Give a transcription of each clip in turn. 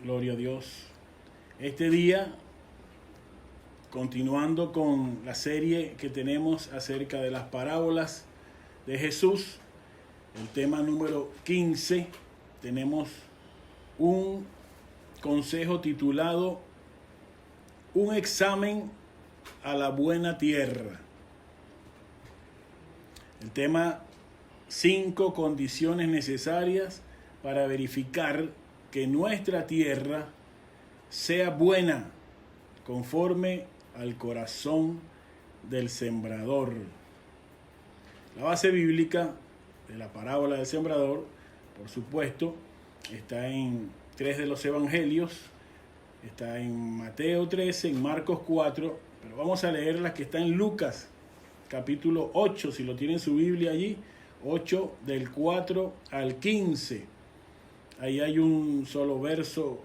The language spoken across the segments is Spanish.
Gloria a Dios. Este día, continuando con la serie que tenemos acerca de las parábolas de Jesús, el tema número 15, tenemos un consejo titulado Un examen a la buena tierra. El tema 5 condiciones necesarias para verificar que nuestra tierra sea buena, conforme al corazón del sembrador. La base bíblica de la parábola del sembrador, por supuesto, está en 3 de los evangelios, está en Mateo 13, en Marcos 4, pero vamos a leer la que está en Lucas, capítulo 8, si lo tienen su Biblia allí, 8 del 4 al 15. Ahí hay un solo verso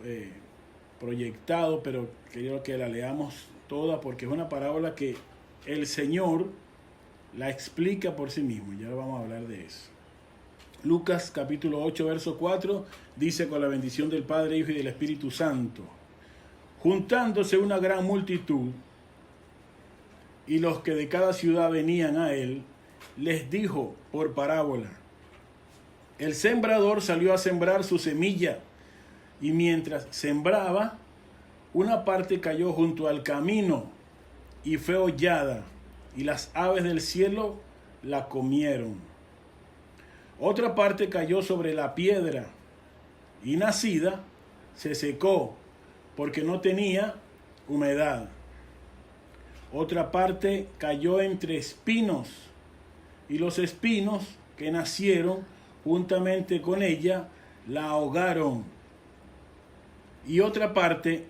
proyectado, pero quiero que la leamos toda porque es una parábola que el Señor la explica por sí mismo. Ya vamos a hablar de eso. Lucas capítulo 8, verso 4, dice: con la bendición del Padre, Hijo y del Espíritu Santo. Juntándose una gran multitud, y los que de cada ciudad venían a él, les dijo por parábola: el sembrador salió a sembrar su semilla, y mientras sembraba, una parte cayó junto al camino, y fue hollada, y las aves del cielo la comieron. Otra parte cayó sobre la piedra, y nacida, se secó, porque no tenía humedad. Otra parte cayó entre espinos, y los espinos que nacieron juntamente con ella la ahogaron. Y otra parte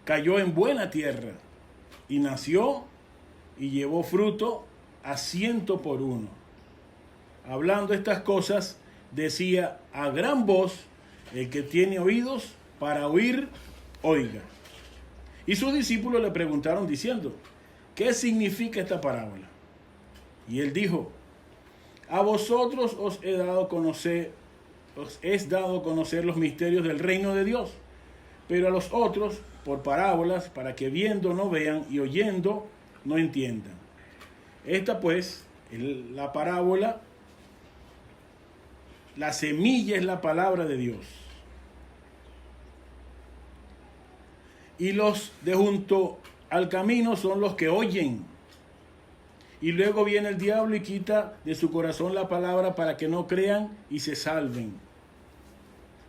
cayó en buena tierra, y nació y llevó fruto a 100 por 1. Hablando estas cosas, decía a gran voz: el que tiene oídos para oír, oiga. Y sus discípulos le preguntaron diciendo: ¿qué significa esta parábola? Y él dijo: a vosotros os he dado a conocer los misterios del reino de Dios, pero a los otros por parábolas, para que viendo no vean y oyendo no entiendan. Esta pues, la parábola, la semilla es la palabra de Dios. Y los de junto al camino son los que oyen. Y luego viene el diablo y quita de su corazón la palabra para que no crean y se salven.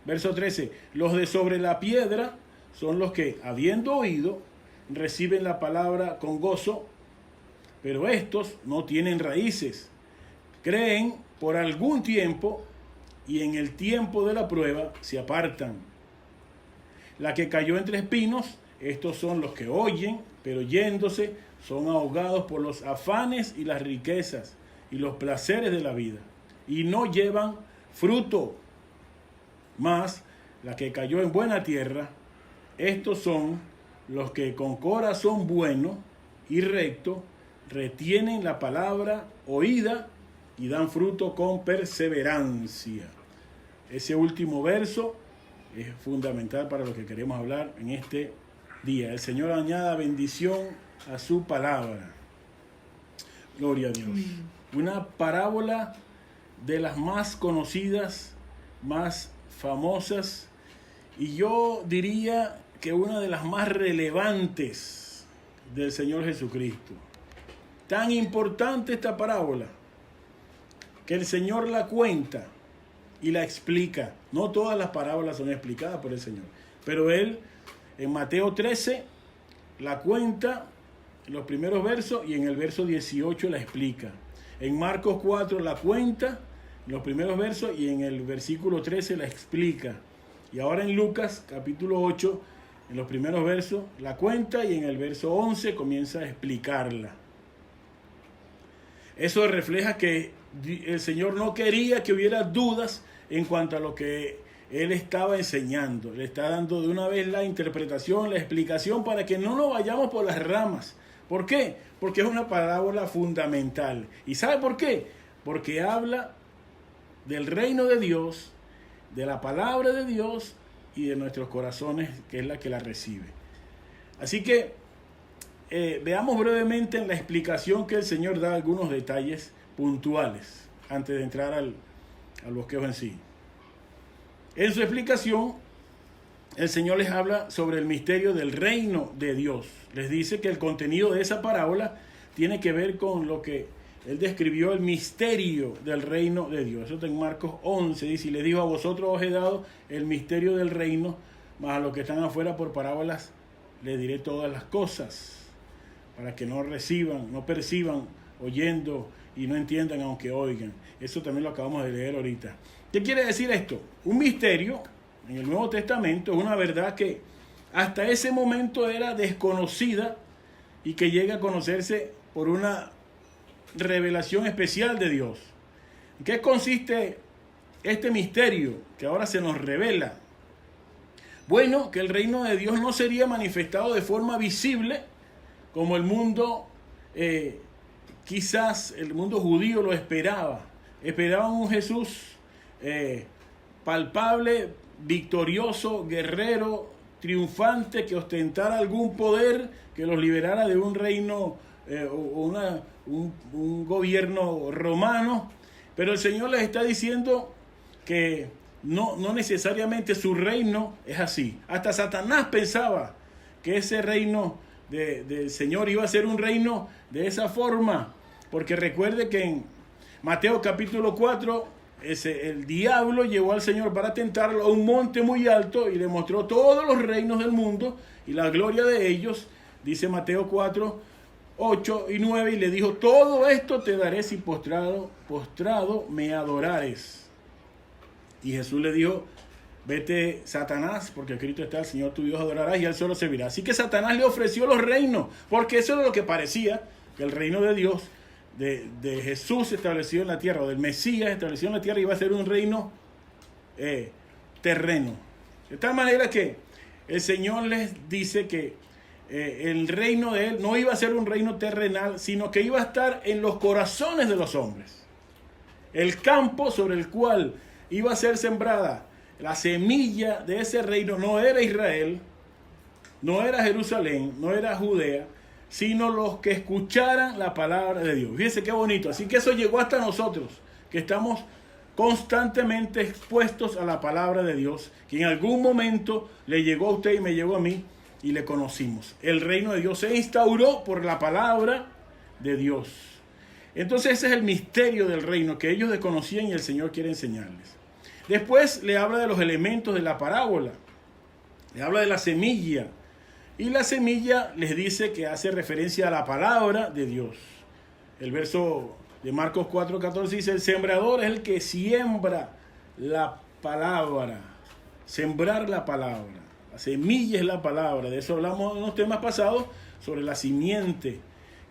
Verso 13. Los de sobre la piedra son los que, habiendo oído, reciben la palabra con gozo, pero estos no tienen raíces. Creen por algún tiempo y en el tiempo de la prueba se apartan. La que cayó entre espinos, estos son los que oyen, pero yéndose son ahogados por los afanes y las riquezas y los placeres de la vida, y no llevan fruto. Mas la que cayó en buena tierra, estos son los que con corazón bueno y recto retienen la palabra oída y dan fruto con perseverancia. Ese último verso es fundamental para lo que queremos hablar en este día. El Señor añada bendición a su palabra. Gloria a Dios. Una parábola de las más conocidas, más famosas, y yo diría que una de las más relevantes del Señor Jesucristo. Tan importante esta parábola que el Señor la cuenta y la explica. No todas las parábolas son explicadas por el Señor, pero Él en Mateo 13 la cuenta en los primeros versos y en el verso 18 la explica. En Marcos 4 la cuenta en los primeros versos y en el versículo 13 la explica. Y ahora en Lucas capítulo 8, en los primeros versos la cuenta y en el verso 11 comienza a explicarla. Eso refleja que el Señor no quería que hubiera dudas en cuanto a lo que Él estaba enseñando. Le está dando de una vez la interpretación, la explicación, para que no nos vayamos por las ramas. ¿Por qué? Porque es una parábola fundamental. ¿Y sabe por qué? Porque habla del reino de Dios, de la palabra de Dios y de nuestros corazones, que es la que la recibe. Así que veamos brevemente en la explicación que el Señor da algunos detalles puntuales antes de entrar al bosquejo en sí. En su explicación, el Señor les habla sobre el misterio del reino de Dios. Les dice que el contenido de esa parábola tiene que ver con lo que Él describió, el misterio del reino de Dios. Eso está en Marcos 11, dice, y les dijo: a vosotros os he dado el misterio del reino, mas a los que están afuera por parábolas les diré todas las cosas, para que no reciban, no perciban, oyendo, y no entiendan aunque oigan. Eso también lo acabamos de leer ahorita. ¿Qué quiere decir esto? Un misterio en el Nuevo Testamento es una verdad que hasta ese momento era desconocida y que llega a conocerse por una revelación especial de Dios. ¿En qué consiste este misterio que ahora se nos revela? Bueno, que el reino de Dios no sería manifestado de forma visible como el mundo, quizás el mundo judío lo esperaba. Esperaban un Jesús palpable, victorioso, guerrero, triunfante, que ostentara algún poder, que los liberara de un reino un gobierno romano. Pero el Señor les está diciendo que no necesariamente su reino es así. Hasta Satanás pensaba que ese reino del Señor iba a ser un reino de esa forma, porque recuerde que en Mateo capítulo 4 el diablo llevó al Señor para tentarlo a un monte muy alto y le mostró todos los reinos del mundo y la gloria de ellos. Dice Mateo 4, 8 y 9, y le dijo: todo esto te daré si postrado me adorares. Y Jesús le dijo: vete, Satanás, porque escrito está: el Señor tu Dios adorarás y él solo servirá. Así que Satanás le ofreció los reinos, porque eso era lo que parecía, que el reino de Dios, de Jesús establecido en la tierra, o del Mesías establecido en la tierra, iba a ser un reino terreno. De tal manera que el Señor les dice que el reino de Él no iba a ser un reino terrenal, sino que iba a estar en los corazones de los hombres. El campo sobre el cual iba a ser sembrada la semilla de ese reino no era Israel, no era Jerusalén, no era Judea, sino los que escucharan la palabra de Dios. Fíjense qué bonito. Así que eso llegó hasta nosotros, que estamos constantemente expuestos a la palabra de Dios, que en algún momento le llegó a usted y me llegó a mí y le conocimos. El reino de Dios se instauró por la palabra de Dios. Entonces ese es el misterio del reino que ellos desconocían y el Señor quiere enseñarles. Después le habla de los elementos de la parábola. Le habla de la semilla. Y la semilla les dice que hace referencia a la palabra de Dios. El verso de Marcos 4:14 dice: el sembrador es el que siembra la palabra. Sembrar la palabra. La semilla es la palabra. De eso hablamos en unos temas pasados sobre la simiente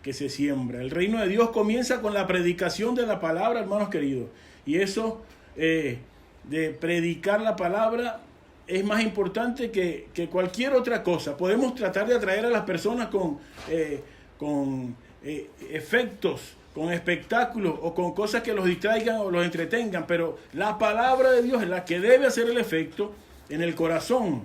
que se siembra. El reino de Dios comienza con la predicación de la palabra, hermanos queridos. Y eso de predicar la palabra es más importante que cualquier otra cosa. Podemos tratar de atraer a las personas con efectos, con espectáculos o con cosas que los distraigan o los entretengan, pero la palabra de Dios es la que debe hacer el efecto en el corazón,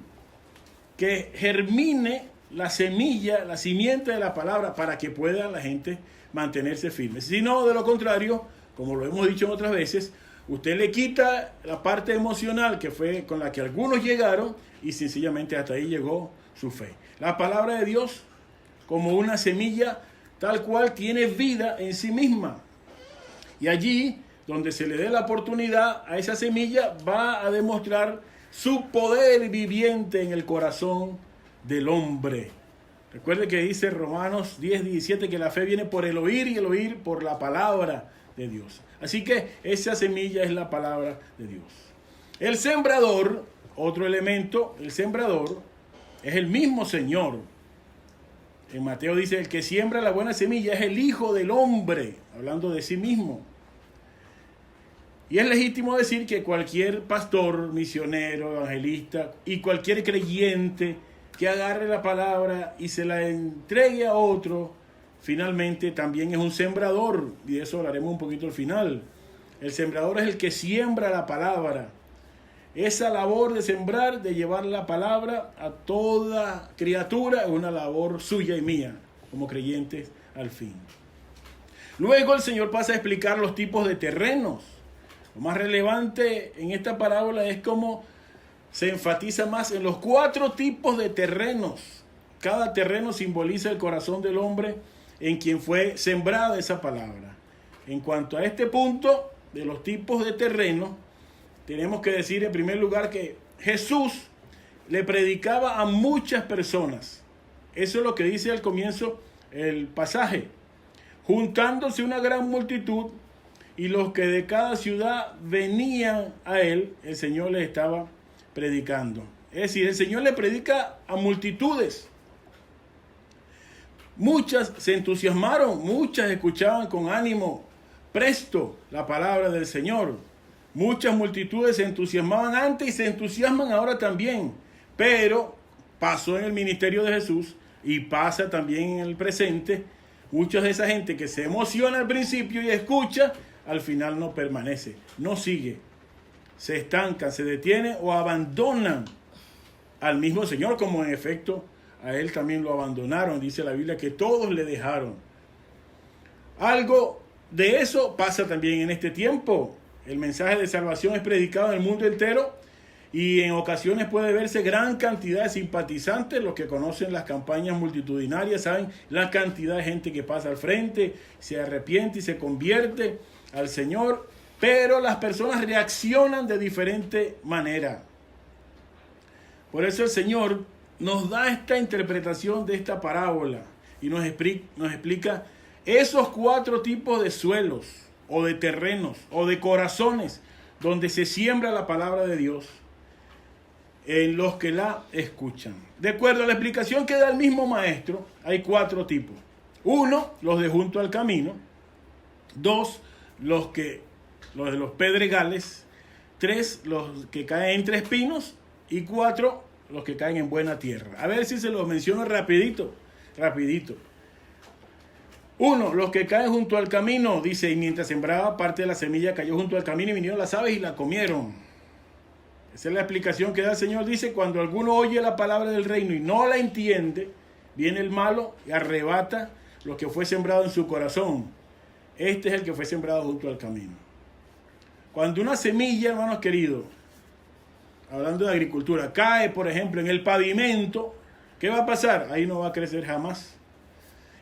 que germine la semilla, la simiente de la palabra, para que pueda la gente mantenerse firme. Si no, de lo contrario, como lo hemos dicho otras veces, usted le quita la parte emocional que fue con la que algunos llegaron y sencillamente hasta ahí llegó su fe. La palabra de Dios, como una semilla tal cual, tiene vida en sí misma. Y allí, donde se le dé la oportunidad a esa semilla, va a demostrar su poder viviente en el corazón del hombre. Recuerde que dice Romanos 10:17 que la fe viene por el oír y el oír por la palabra de Dios. Así que esa semilla es la palabra de Dios. El sembrador, otro elemento, el sembrador es el mismo Señor. En Mateo dice: el que siembra la buena semilla es el Hijo del Hombre, hablando de sí mismo. Y es legítimo decir que cualquier pastor, misionero, evangelista y cualquier creyente que agarre la palabra y se la entregue a otro, finalmente también es un sembrador, y de eso hablaremos un poquito al final. El sembrador es el que siembra la palabra. esa labor de sembrar, de llevar la palabra a toda criatura, es una labor suya y mía, como creyentes al fin. Luego el Señor pasa a explicar los tipos de terrenos. Lo más relevante en esta parábola es cómo se enfatiza más en los 4 tipos de terrenos. Cada terreno simboliza el corazón del hombre en quien fue sembrada esa palabra. En cuanto a este punto de los tipos de terreno, tenemos que decir en primer lugar que Jesús le predicaba a muchas personas. Eso es lo que dice al comienzo el pasaje. Juntándose una gran multitud y los que de cada ciudad venían a él, el Señor les estaba predicando. Es decir, el Señor le predica a multitudes. Muchas se entusiasmaron, muchas escuchaban con ánimo presto la palabra del Señor. Muchas multitudes se entusiasmaban antes y se entusiasman ahora también. Pero pasó en el ministerio de Jesús y pasa también en el presente. Mucha de esa gente que se emociona al principio y escucha, al final no permanece, no sigue. Se estancan, se detienen o abandonan al mismo Señor, como en efecto a él también lo abandonaron. Dice la Biblia que todos le dejaron. Algo de eso pasa también en este tiempo. El mensaje de salvación es predicado en el mundo entero y en ocasiones puede verse gran cantidad de simpatizantes. Los que conocen las campañas multitudinarias saben la cantidad de gente que pasa al frente, se arrepiente y se convierte al Señor, pero las personas reaccionan de diferente manera. Por eso el Señor nos da esta interpretación de esta parábola y nos explica esos 4 tipos de suelos o de terrenos o de corazones donde se siembra la palabra de Dios en los que la escuchan. De acuerdo a la explicación que da el mismo maestro, hay 4 tipos. 1, los de junto al camino. 2, los de los pedregales. 3, los que caen entre espinos. Y 4, los que caen en buena tierra. A ver si se los menciono rapidito. 1, los que caen junto al camino, dice, y mientras sembraba parte de la semilla cayó junto al camino y vinieron las aves y la comieron. Esa es la explicación que da el Señor. Dice, cuando alguno oye la palabra del reino y no la entiende, viene el malo y arrebata lo que fue sembrado en su corazón. Este es el que fue sembrado junto al camino. Cuando una semilla, hermanos queridos, hablando de agricultura, cae, por ejemplo, en el pavimento, ¿qué va a pasar? Ahí no va a crecer jamás.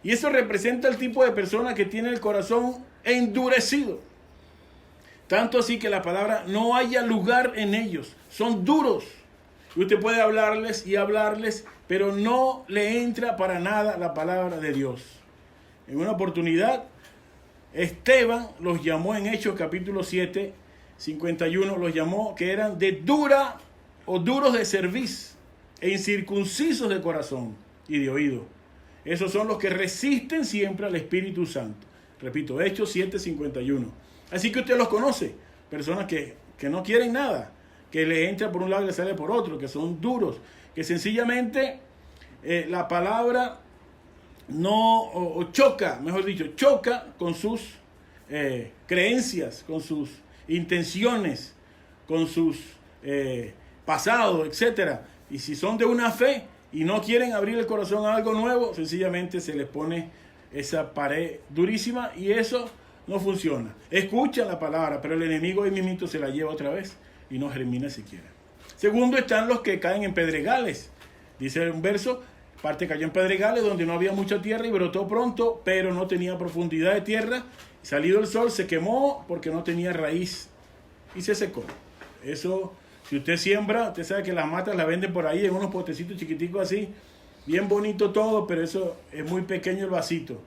Y eso representa el tipo de persona que tiene el corazón endurecido. Tanto así que la palabra no haya lugar en ellos. Son duros. Y usted puede hablarles y hablarles, pero no le entra para nada la palabra de Dios. En una oportunidad, Esteban los llamó en Hechos capítulo 7, 51, los llamó que eran de dura o duros de cerviz e incircuncisos de corazón y de oído. Esos son los que resisten siempre al Espíritu Santo. Repito, Hechos 7, 51. Así que usted los conoce, personas que no quieren nada, que le entra por un lado y le sale por otro, que son duros, que sencillamente la palabra choca con sus creencias, con sus intenciones, con sus pasados, etc. Y si son de una fe y no quieren abrir el corazón a algo nuevo, sencillamente se les pone esa pared durísima y eso no funciona. Escuchan la palabra, pero el enemigo ahí mismito se la lleva otra vez y no germina siquiera. Segundo, están los que caen en pedregales. Dice un verso, parte cayó en pedregales donde no había mucha tierra y brotó pronto, pero no tenía profundidad de tierra. Salido el sol se quemó porque no tenía raíz y se secó. Eso, si usted siembra, usted sabe que las matas las venden por ahí en unos potecitos chiquiticos así, bien bonito todo, pero eso es muy pequeño el vasito.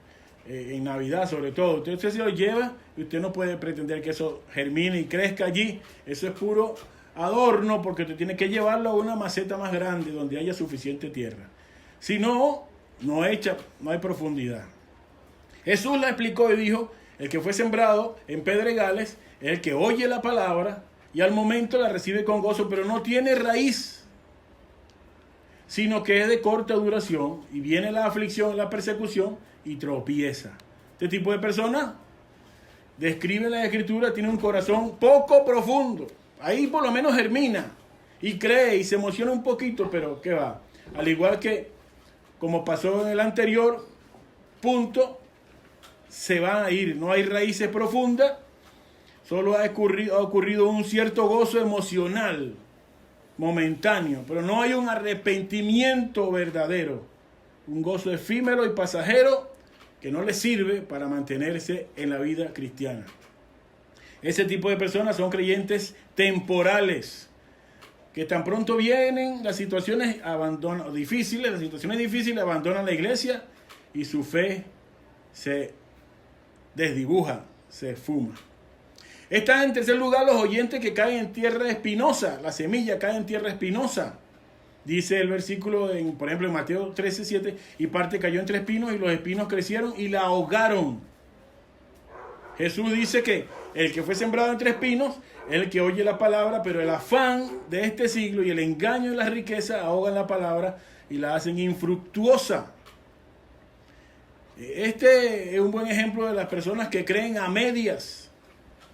En Navidad sobre todo, usted se lo lleva y usted no puede pretender que eso germine y crezca allí. Eso es puro adorno porque usted tiene que llevarlo a una maceta más grande donde haya suficiente tierra. Si no, no hay profundidad. Jesús la explicó y dijo, el que fue sembrado en pedregales es el que oye la palabra y al momento la recibe con gozo, pero no tiene raíz, sino que es de corta duración y viene la aflicción, la persecución y tropieza. Este tipo de persona, describe la Escritura, tiene un corazón poco profundo, ahí por lo menos germina y cree y se emociona un poquito, pero ¿qué va? Al igual que como pasó en el anterior punto, se van a ir, no hay raíces profundas, solo ha ocurrido un cierto gozo emocional momentáneo, pero no hay un arrepentimiento verdadero, un gozo efímero y pasajero que no le sirve para mantenerse en la vida cristiana. Ese tipo de personas son creyentes temporales, que tan pronto vienen las situaciones difíciles, abandonan la iglesia y su fe se desdibuja, se esfuma. Están en tercer lugar los oyentes que caen en tierra espinosa. La semilla cae en tierra espinosa. Dice el versículo, por ejemplo, en Mateo 13:7, y parte cayó entre espinos y los espinos crecieron y la ahogaron. Jesús dice que el que fue sembrado entre espinos es el que oye la palabra, pero el afán de este siglo y el engaño de la riqueza ahogan la palabra y la hacen infructuosa. Este es un buen ejemplo de las personas que creen a medias.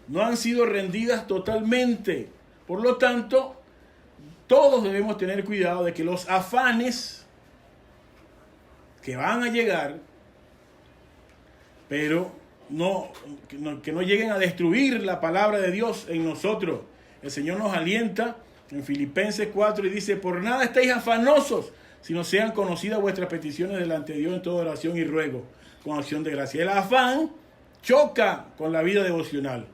No han sido rendidas totalmente. Por lo tanto, todos debemos tener cuidado de que los afanes que van a llegar, pero que no lleguen a destruir la palabra de Dios en nosotros. El Señor nos alienta en Filipenses 4 y dice: por nada estéis afanosos, sino sean conocidas vuestras peticiones delante de Dios en toda oración y ruego, con acción de gracia. El afán choca con la vida devocional.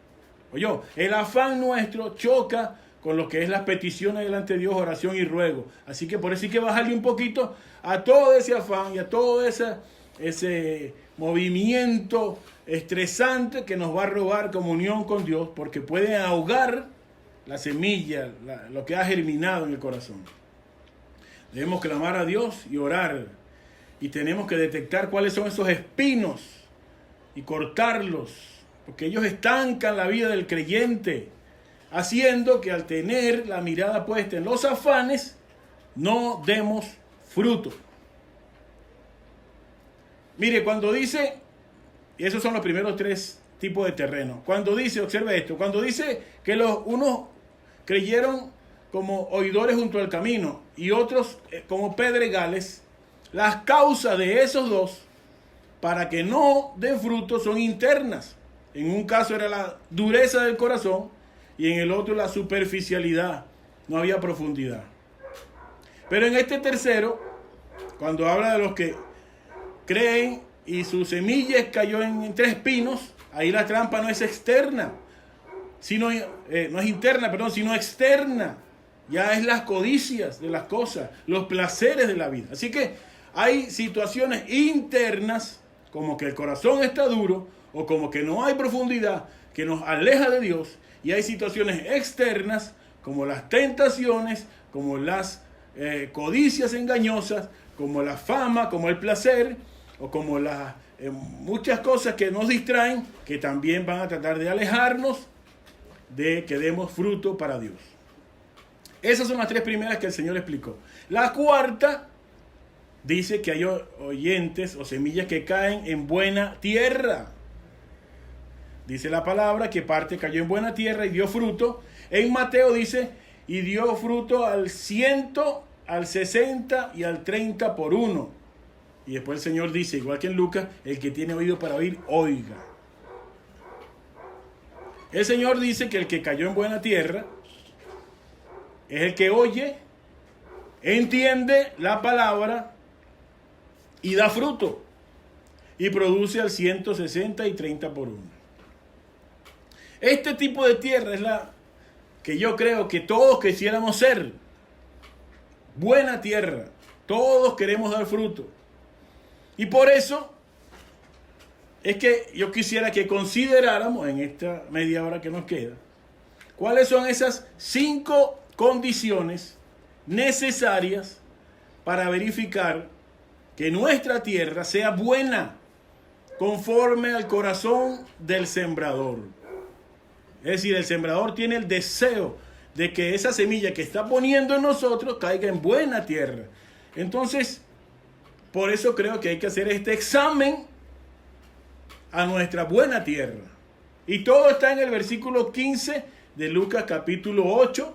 Oye, el afán nuestro choca con lo que es las peticiones delante de Dios, oración y ruego. Así que por eso hay que bajarle un poquito a todo ese afán y a todo ese movimiento estresante que nos va a robar comunión con Dios, porque puede ahogar la semilla, lo que ha germinado en el corazón. Debemos clamar a Dios y orar, y tenemos que detectar cuáles son esos espinos y cortarlos, porque ellos estancan la vida del creyente, haciendo que al tener la mirada puesta en los afanes, no demos fruto. Mire, cuando dice, y esos son los primeros tres tipos de terreno, cuando dice, observe esto, cuando dice que unos creyeron como oidores junto al camino y otros como pedregales, las causas de esos dos para que no den fruto son internas. En un caso era la dureza del corazón y en el otro la superficialidad, no había profundidad. Pero en este tercero, cuando habla de los que creen y su semilla cayó entre espinos, ahí la trampa no es externa, sino no es interna, perdón, sino externa. Ya es las codicias de las cosas, los placeres de la vida. Así que hay situaciones internas, como que el corazón está duro, o como que no hay profundidad, que nos aleja de Dios. Y hay situaciones externas, como las tentaciones, como las codicias engañosas, como la fama, como el placer, o como las muchas cosas que nos distraen, que también van a tratar de alejarnos de que demos fruto para Dios. Esas son las tres primeras que el Señor explicó. La cuarta dice que hay oyentes o semillas que caen en buena tierra. Dice la palabra que parte cayó en buena tierra y dio fruto. En Mateo dice, y dio fruto al 100, al 60 y al 30 por uno. Y después el Señor dice, igual que en Lucas, el que tiene oído para oír, oiga. El Señor dice que el que cayó en buena tierra es el que oye, entiende la palabra y da fruto. Y produce al 160 y 30 por uno. Este tipo de tierra es la que yo creo que todos quisiéramos ser. Buena tierra. Todos queremos dar fruto. Y por eso es que yo quisiera que consideráramos en esta media hora que nos queda, cuáles son esas 5 condiciones necesarias para verificar que nuestra tierra sea buena, conforme al corazón del sembrador. Es decir, el sembrador tiene el deseo de que esa semilla que está poniendo en nosotros caiga en buena tierra. Entonces, por eso creo que hay que hacer este examen a nuestra buena tierra. Y todo está en el versículo 15 de Lucas capítulo 8,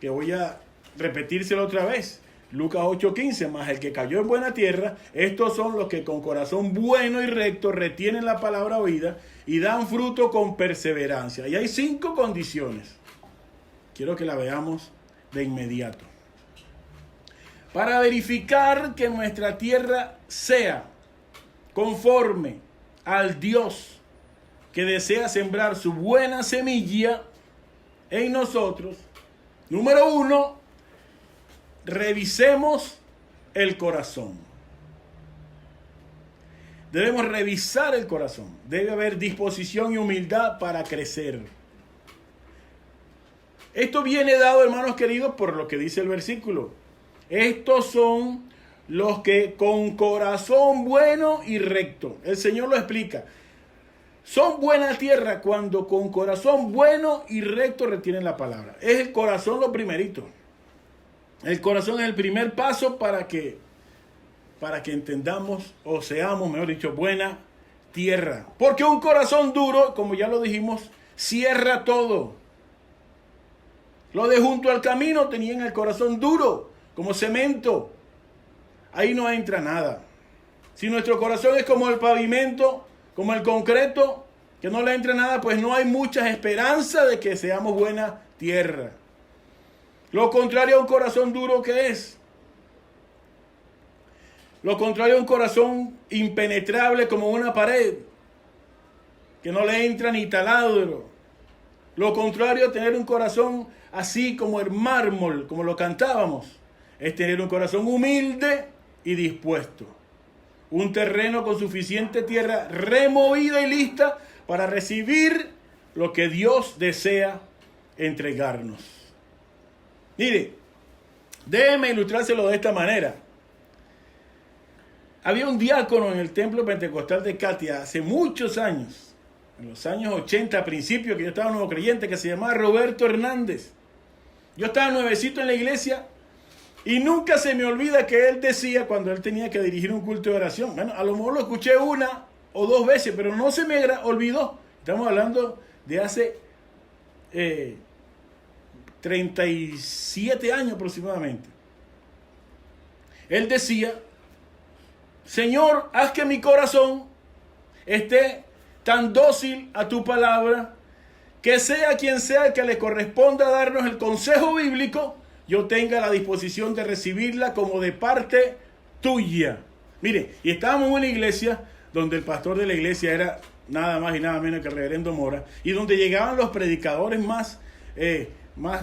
que voy a repetírselo otra vez. Lucas 8:15, más el que cayó en buena tierra, estos son los que con corazón bueno y recto retienen la palabra oída y dan fruto con perseverancia. Y hay 5 condiciones. Quiero que la veamos de inmediato. Para verificar que nuestra tierra sea conforme al Dios que desea sembrar su buena semilla en nosotros, número 1, revisemos el corazón. Debemos revisar el corazón. Debe haber disposición y humildad para crecer. Esto viene dado, hermanos queridos, por lo que dice el versículo. Estos son los que con corazón bueno y recto. El Señor lo explica. Son buena tierra cuando con corazón bueno y recto retienen la palabra. Es el corazón lo primerito. El corazón es el primer paso para que entendamos o seamos, mejor dicho, buena tierra. Porque un corazón duro, como ya lo dijimos, cierra todo. Los de junto al camino tenían el corazón duro, como cemento. Ahí no entra nada. Si nuestro corazón es como el pavimento, como el concreto, que no le entra nada, pues no hay mucha esperanza de que seamos buena tierra. Lo contrario a un corazón duro, ¿qué es? Lo contrario a un corazón impenetrable como una pared, que no le entra ni taladro. Lo contrario a tener un corazón así como el mármol, como lo cantábamos, es tener un corazón humilde y dispuesto. Un terreno con suficiente tierra removida y lista para recibir lo que Dios desea entregarnos. Mire, déjeme ilustrárselo de esta manera. Había un diácono en el templo pentecostal de Katia hace muchos años, en los años 80, a principios, que yo estaba nuevo creyente, que se llamaba Roberto Hernández. Yo estaba nuevecito en la iglesia y nunca se me olvida que él decía cuando él tenía que dirigir un culto de oración. Bueno, a lo mejor lo escuché 1 o 2 veces, pero no se me olvidó. Estamos hablando de hace 37 años aproximadamente. Él decía: Señor, haz que mi corazón esté tan dócil a tu palabra, que sea quien sea el que le corresponda darnos el consejo bíblico, yo tenga la disposición de recibirla como de parte tuya. Mire, y estábamos en una iglesia donde el pastor de la iglesia era nada más y nada menos que el reverendo Mora, y donde llegaban los predicadores más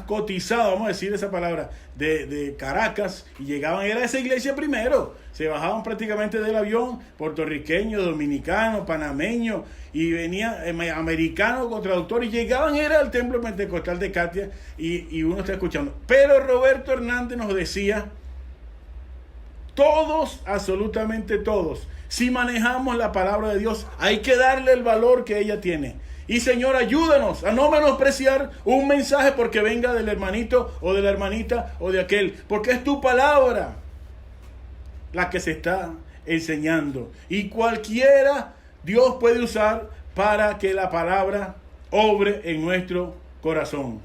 cotizados, vamos a decir esa palabra, de Caracas, y llegaban, era esa iglesia primero, se bajaban prácticamente del avión, puertorriqueños, dominicanos, panameños, y venían americanos con traductores, y llegaban, era al templo pentecostal de Katia, y uno está escuchando. Pero Roberto Hernández nos decía: todos, absolutamente todos, si manejamos la palabra de Dios, hay que darle el valor que ella tiene. Y Señor, ayúdanos a no menospreciar un mensaje porque venga del hermanito o de la hermanita o de aquel, porque es tu palabra la que se está enseñando. Y cualquiera Dios puede usar para que la palabra obre en nuestro corazón.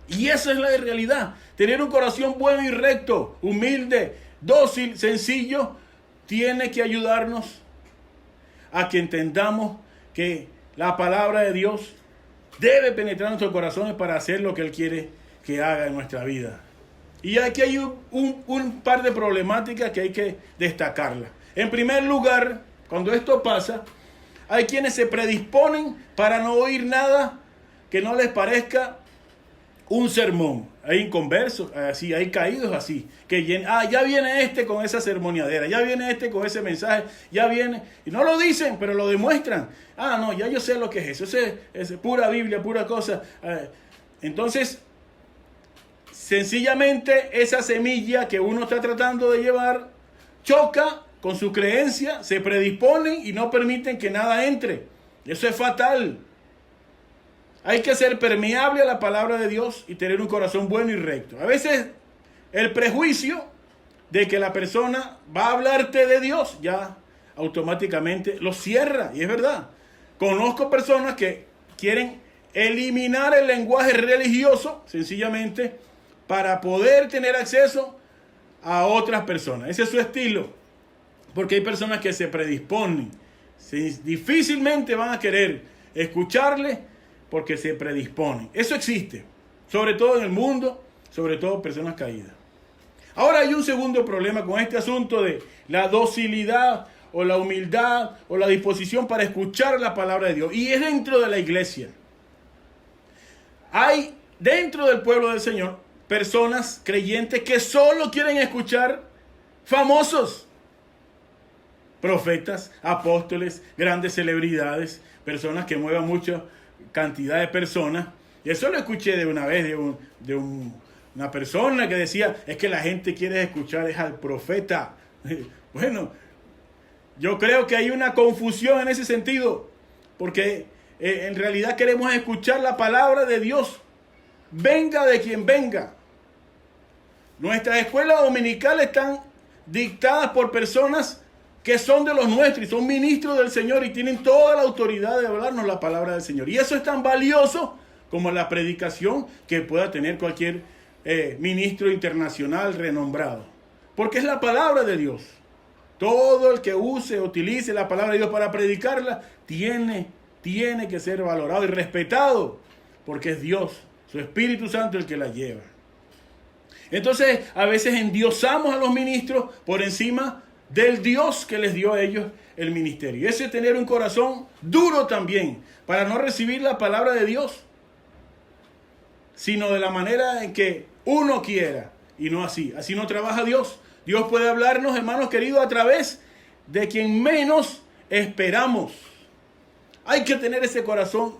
Y esa es la realidad. Tener un corazón bueno y recto, humilde, dócil, sencillo, tiene que ayudarnos a que entendamos que la palabra de Dios debe penetrar nuestros corazones para hacer lo que Él quiere que haga en nuestra vida. Y aquí hay un par de problemáticas que hay que destacarlas. En primer lugar, cuando esto pasa, hay quienes se predisponen para no oír nada que no les parezca un sermón. Hay inconversos, así, hay caídos así, que ya viene este con esa sermoneadera, ya viene este con ese mensaje, ya viene, y no lo dicen, pero lo demuestran. No, ya yo sé lo que es eso, es pura Biblia, pura cosa. Entonces, sencillamente esa semilla que uno está tratando de llevar choca con su creencia, se predisponen y no permiten que nada entre. Eso es fatal. Hay que ser permeable a la palabra de Dios y tener un corazón bueno y recto. A veces el prejuicio de que la persona va a hablarte de Dios ya automáticamente lo cierra, y es verdad. Conozco personas que quieren eliminar el lenguaje religioso, sencillamente, para poder tener acceso a otras personas. Ese es su estilo, porque hay personas que se predisponen, difícilmente van a querer escucharle porque se predisponen. Eso existe, sobre todo en el mundo, sobre todo personas caídas. Ahora hay un segundo problema con este asunto de la docilidad o la humildad o la disposición para escuchar la palabra de Dios, y es dentro de la iglesia. Hay dentro del pueblo del Señor personas creyentes que solo quieren escuchar famosos, profetas, apóstoles, grandes celebridades, personas que muevan mucha cantidad de personas. Y eso lo escuché de una vez de una persona que decía, es que la gente quiere escuchar es al profeta. Bueno, yo creo que hay una confusión en ese sentido, porque en realidad queremos escuchar la palabra de Dios, venga de quien venga. Nuestras escuelas dominicales están dictadas por personas que son de los nuestros y son ministros del Señor y tienen toda la autoridad de hablarnos la palabra del Señor. Y eso es tan valioso como la predicación que pueda tener cualquier ministro internacional renombrado. Porque es la palabra de Dios. Todo el que utilice la palabra de Dios para predicarla, tiene que ser valorado y respetado, porque es Dios, su Espíritu Santo, el que la lleva. Entonces, a veces endiosamos a los ministros por encima del Dios que les dio a ellos el ministerio. Ese es tener un corazón duro también, para no recibir la palabra de Dios, sino de la manera en que uno quiera, y no así. Así no trabaja Dios. Dios puede hablarnos, hermanos queridos, a través de quien menos esperamos. Hay que tener ese corazón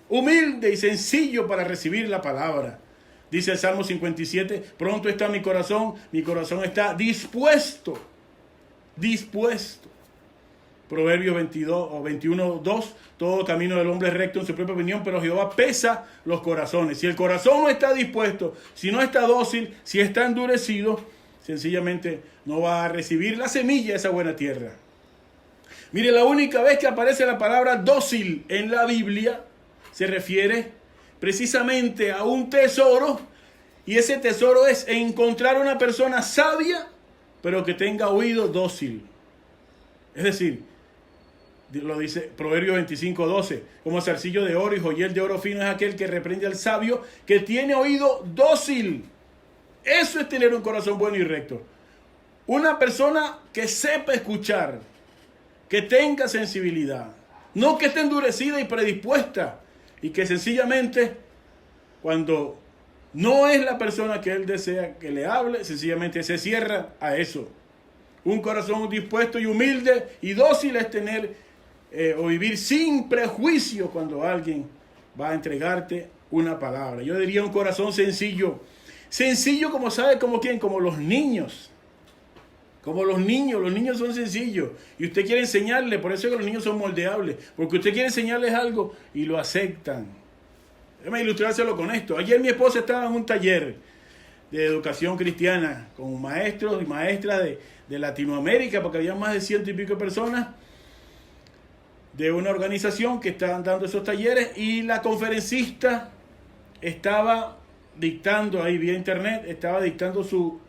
humilde y sencillo para recibir la palabra. Dice el Salmo 57, pronto está mi corazón está dispuesto. Proverbios 21:2, todo camino del hombre es recto en su propia opinión, pero Jehová pesa los corazones. Si el corazón no está dispuesto, si no está dócil, si está endurecido, sencillamente no va a recibir la semilla de esa buena tierra. Mire, la única vez que aparece la palabra dócil en la Biblia se refiere precisamente a un tesoro, y ese tesoro es encontrar una persona sabia, pero que tenga oído dócil. Es decir, lo dice Proverbios 25:12, como zarcillo de oro y joyel de oro fino es aquel que reprende al sabio, que tiene oído dócil. Eso es tener un corazón bueno y recto. Una persona que sepa escuchar, que tenga sensibilidad, no que esté endurecida y predispuesta, y que sencillamente, cuando no es la persona que él desea que le hable, sencillamente se cierra a eso. Un corazón dispuesto y humilde y dócil es tener o vivir sin prejuicio cuando alguien va a entregarte una palabra. Yo diría un corazón sencillo. Sencillo, como sabe, como quién, como los niños. Como los niños son sencillos. Y usted quiere enseñarle, por eso es que los niños son moldeables. Porque usted quiere enseñarles algo y lo aceptan. Déjame ilustrárselo con esto. Ayer mi esposa estaba en un taller de educación cristiana con maestros y maestras de Latinoamérica, porque había más de 100 y pico personas de una organización que estaban dando esos talleres, y la conferencista estaba dictando ahí vía internet, estaba dictando su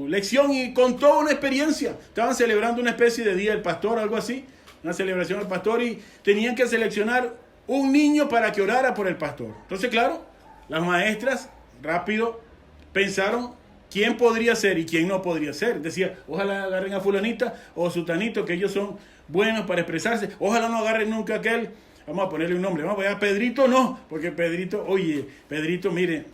lección y contó una experiencia. Estaban celebrando una especie de Día del Pastor, algo así, una celebración del pastor, y tenían que seleccionar un niño para que orara por el pastor. Entonces, claro, las maestras rápido pensaron quién podría ser y quién no podría ser. Decía, ojalá agarren a fulanita o sutanito, que ellos son buenos para expresarse. Ojalá no agarren nunca a aquel, vamos a ponerle un nombre, vamos a poner a Pedrito, no, porque Pedrito, mire,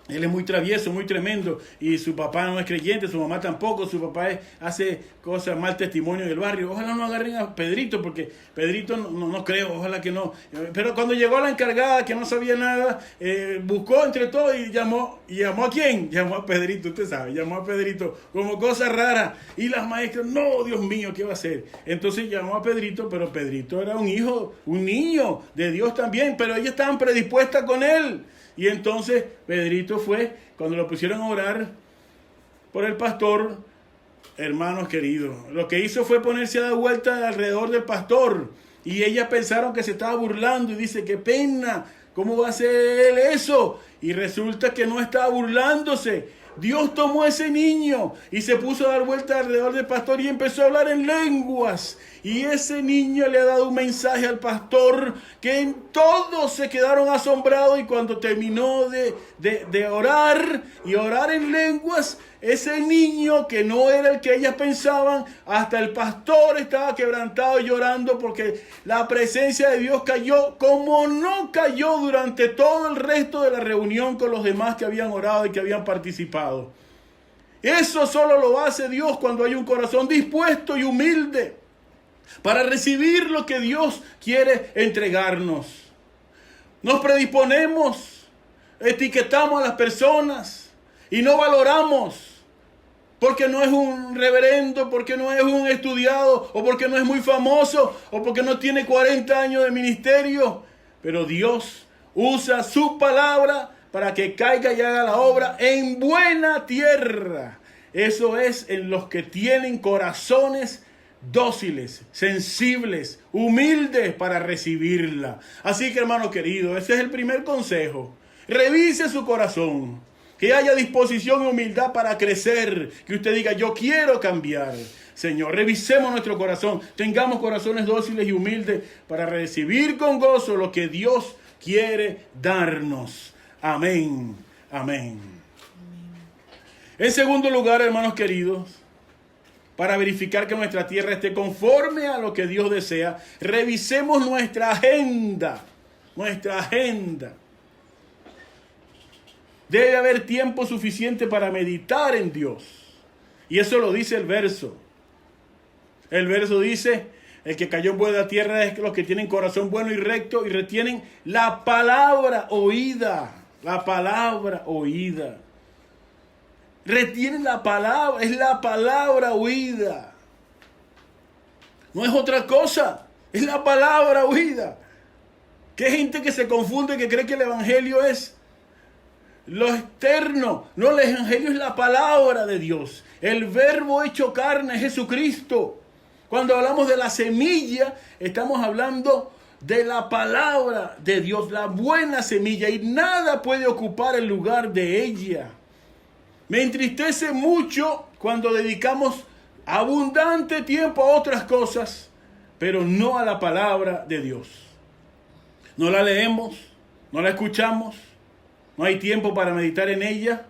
él es muy travieso, muy tremendo, y su papá no es creyente, su mamá tampoco, su papá hace cosas, mal testimonio en el barrio. Ojalá no agarren a Pedrito, porque Pedrito no creo, ojalá que no. Pero cuando llegó la encargada, que no sabía nada, buscó entre todos y llamó ¿a quién? Llamó a Pedrito, usted sabe, llamó a Pedrito como cosa rara. Y las maestras, no, Dios mío, ¿qué va a hacer? Entonces llamó a Pedrito, pero Pedrito era un niño de Dios también, pero ellas estaban predispuestas con él. Y entonces Pedrito fue, cuando lo pusieron a orar por el pastor, hermanos queridos, lo que hizo fue ponerse a dar vuelta alrededor del pastor. Y ellas pensaron que se estaba burlando, y dice, qué pena ¿Cómo va a hacer él eso? Y resulta que no estaba burlándose. Dios tomó a ese niño y se puso a dar vueltas alrededor del pastor y empezó a hablar en lenguas. Y ese niño le ha dado un mensaje al pastor que en todos se quedaron asombrados, y cuando terminó de orar y orar en lenguas, ese niño, que no era el que ellas pensaban, hasta el pastor estaba quebrantado y llorando porque la presencia de Dios cayó como no cayó durante todo el resto de la reunión con los demás que habían orado y que habían participado. Eso solo lo hace Dios cuando hay un corazón dispuesto y humilde para recibir lo que Dios quiere entregarnos. Nos predisponemos, etiquetamos a las personas y no valoramos porque no es un reverendo, porque no es un estudiado, o porque no es muy famoso, o porque no tiene 40 años de ministerio. Pero Dios usa su palabra para que caiga y haga la obra en buena tierra. Eso es en los que tienen corazones dóciles, sensibles, humildes para recibirla. Así que, hermano querido, ese es el primer consejo. Revise su corazón, que haya disposición y humildad para crecer, que usted diga: yo quiero cambiar. Señor, revisemos nuestro corazón, tengamos corazones dóciles y humildes para recibir con gozo lo que Dios quiere darnos. Amén, amén. En segundo lugar, hermanos queridos, para verificar que nuestra tierra esté conforme a lo que Dios desea, revisemos nuestra agenda. Nuestra agenda. Debe haber tiempo suficiente para meditar en Dios. Y eso lo dice el verso. El verso dice: el que cayó en buena tierra es los que tienen corazón bueno y recto y retienen la palabra oída. La palabra oída. Retienen la palabra, es la palabra oída. No es otra cosa, es la palabra oída. Que hay gente que se confunde, que cree que el evangelio es lo externo. No, el evangelio es la palabra de Dios. El verbo hecho carne es Jesucristo. Cuando hablamos de la semilla, estamos hablando de la palabra de Dios, la buena semilla, y nada puede ocupar el lugar de ella. Me entristece mucho cuando dedicamos abundante tiempo a otras cosas, pero no a la palabra de Dios. No la leemos, no la escuchamos, no hay tiempo para meditar en ella.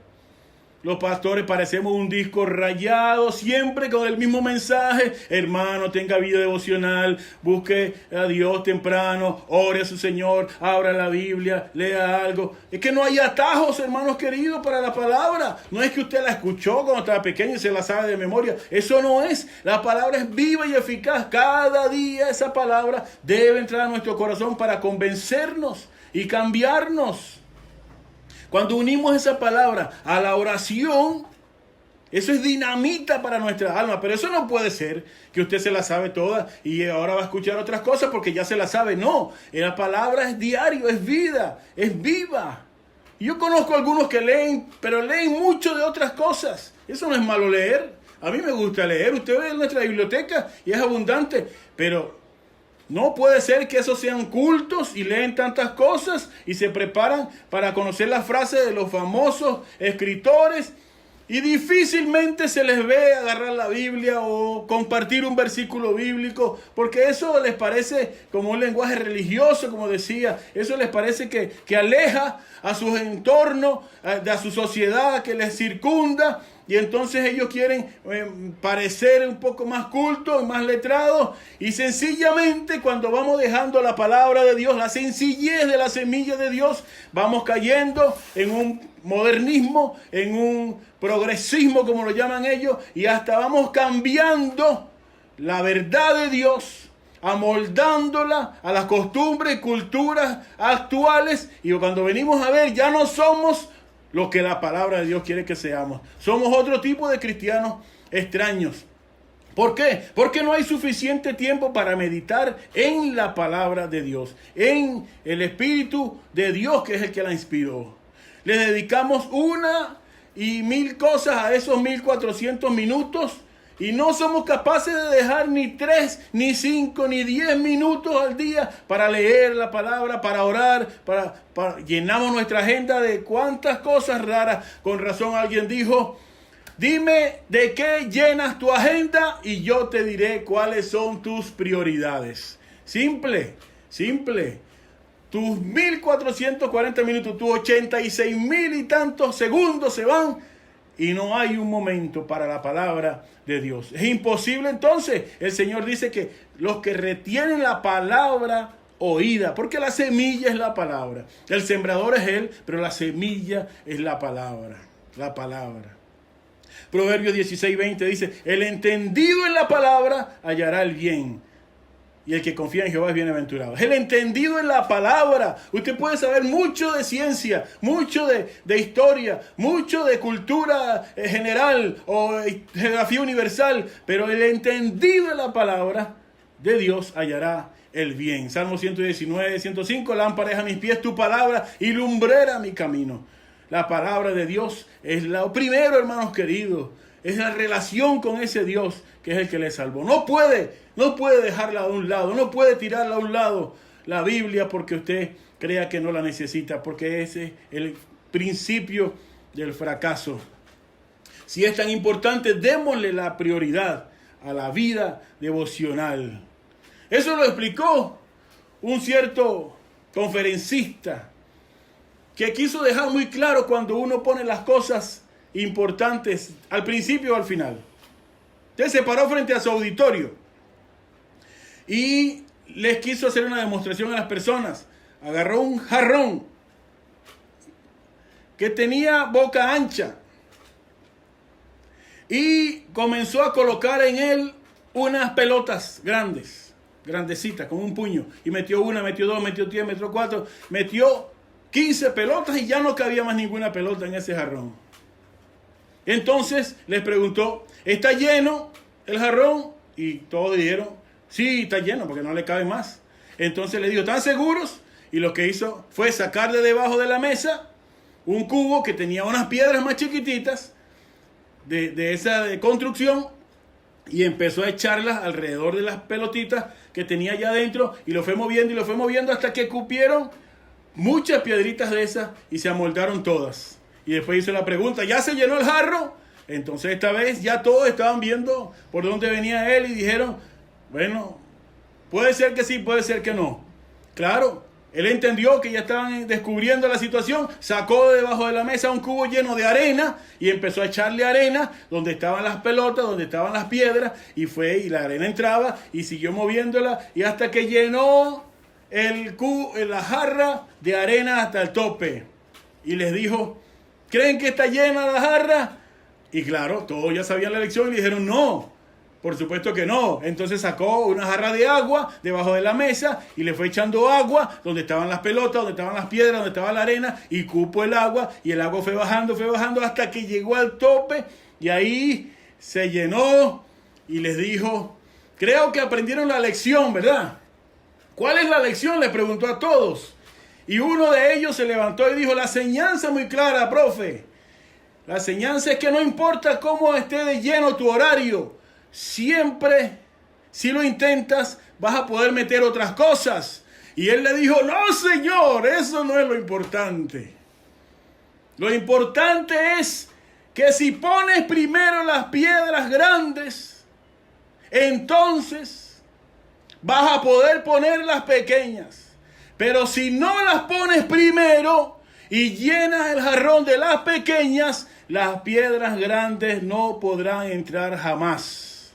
Los pastores parecemos un disco rayado, siempre con el mismo mensaje: hermano, tenga vida devocional, busque a Dios temprano, ore a su Señor, abra la Biblia, lea algo. Es que no hay atajos, hermanos queridos, para la palabra. No es que usted la escuchó cuando estaba pequeño y se la sabe de memoria. Eso no es. La palabra es viva y eficaz. Cada día esa palabra debe entrar a nuestro corazón para convencernos y cambiarnos. Cuando unimos esa palabra a la oración, eso es dinamita para nuestra alma. Pero eso no puede ser que usted se la sabe toda y ahora va a escuchar otras cosas porque ya se la sabe. No, la palabra es diario, es vida, es viva. Y yo conozco algunos que leen, pero leen mucho de otras cosas. Eso no es malo leer. A mí me gusta leer. Usted ve en nuestra biblioteca y es abundante, pero no puede ser que esos sean cultos y leen tantas cosas y se preparan para conocer las frases de los famosos escritores y difícilmente se les ve agarrar la Biblia o compartir un versículo bíblico, porque eso les parece como un lenguaje religioso, como decía. Eso les parece que aleja a su entorno, a su sociedad que les circunda. Y entonces ellos quieren parecer un poco más cultos, más letrados. Y sencillamente cuando vamos dejando la palabra de Dios, la sencillez de la semilla de Dios, vamos cayendo en un modernismo, en un progresismo como lo llaman ellos. Y hasta vamos cambiando la verdad de Dios, amoldándola a las costumbres y culturas actuales. Y cuando venimos a ver, ya no somos lo que la palabra de Dios quiere que seamos. Somos otro tipo de cristianos extraños. ¿Por qué? Porque no hay suficiente tiempo para meditar en la palabra de Dios, en el Espíritu de Dios, que es el que la inspiró. Le dedicamos una y mil cosas a esos 1400 minutos Y no somos capaces de dejar ni 3, ni 5, ni 10 minutos al día para leer la palabra, para orar, llenamos nuestra agenda de cuántas cosas raras. Con razón alguien dijo, dime de qué llenas tu agenda y yo te diré cuáles son tus prioridades. Simple, simple. Tus 1440 minutos, tus 86,000 y tantos segundos se van y no hay un momento para la palabra de Dios. Es imposible entonces. El Señor dice que los que retienen la palabra oída, porque la semilla es la palabra. El sembrador es Él, pero la semilla es la palabra. La palabra. Proverbios 16:20 dice, el entendido en la palabra hallará el bien. Y el que confía en Jehová es bienaventurado. El entendido en la palabra. Usted puede saber mucho de ciencia, mucho de historia, mucho de cultura general o geografía universal. Pero el entendido en la palabra de Dios hallará el bien. Salmo 119, 105. Lámpara es a mis pies tu palabra y lumbrera mi camino. La palabra de Dios es lo primero, hermanos queridos. Es la relación con ese Dios que es el que le salvó. No puede dejarla a un lado, no puede tirarla a un lado la Biblia porque usted crea que no la necesita, porque ese es el principio del fracaso. Si es tan importante, démosle la prioridad a la vida devocional. Eso lo explicó un cierto conferencista que quiso dejar muy claro cuando uno pone las cosas importantes al principio o al final. Usted se paró frente a su auditorio y les quiso hacer una demostración a las personas. Agarró un jarrón que tenía boca ancha y comenzó a colocar en él unas pelotas grandecitas, como un puño. Y metió una, metió dos, metió 10, metió 4, metió 15 pelotas y ya no cabía más ninguna pelota en ese jarrón. Entonces les preguntó, ¿está lleno el jarrón? Y todos dijeron, sí, está lleno porque no le cabe más. Entonces le dijo, ¿están seguros? Y lo que hizo fue sacar de debajo de la mesa un cubo que tenía unas piedras más chiquititas de esa construcción y empezó a echarlas alrededor de las pelotitas que tenía allá adentro y lo fue moviendo hasta que cupieron muchas piedritas de esas y se amoldaron todas. Y después hizo la pregunta, ¿ya se llenó el jarro? Entonces esta vez ya todos estaban viendo por dónde venía él y dijeron, bueno, puede ser que sí, puede ser que no. Claro, él entendió que ya estaban descubriendo la situación, sacó de debajo de la mesa un cubo lleno de arena y empezó a echarle arena donde estaban las pelotas, donde estaban las piedras y la arena entraba y siguió moviéndola y hasta que llenó la jarra de arena hasta el tope. Y les dijo, ¿creen que está llena la jarra? Y claro, todos ya sabían la lección y le dijeron no, por supuesto que no. Entonces sacó una jarra de agua debajo de la mesa y le fue echando agua donde estaban las pelotas, donde estaban las piedras, donde estaba la arena y cupo el agua y el agua fue bajando hasta que llegó al tope y ahí se llenó y les dijo, creo que aprendieron la lección, ¿verdad? ¿Cuál es la lección? Le preguntó a todos. Y uno de ellos se levantó y dijo, la enseñanza es muy clara, profe. La enseñanza es que no importa cómo esté de lleno tu horario, siempre, si lo intentas, vas a poder meter otras cosas. Y él le dijo, no señor, eso no es lo importante. Lo importante es que si pones primero las piedras grandes, entonces vas a poder poner las pequeñas. Pero si no las pones primero y llenas el jarrón de las pequeñas, las piedras grandes no podrán entrar jamás.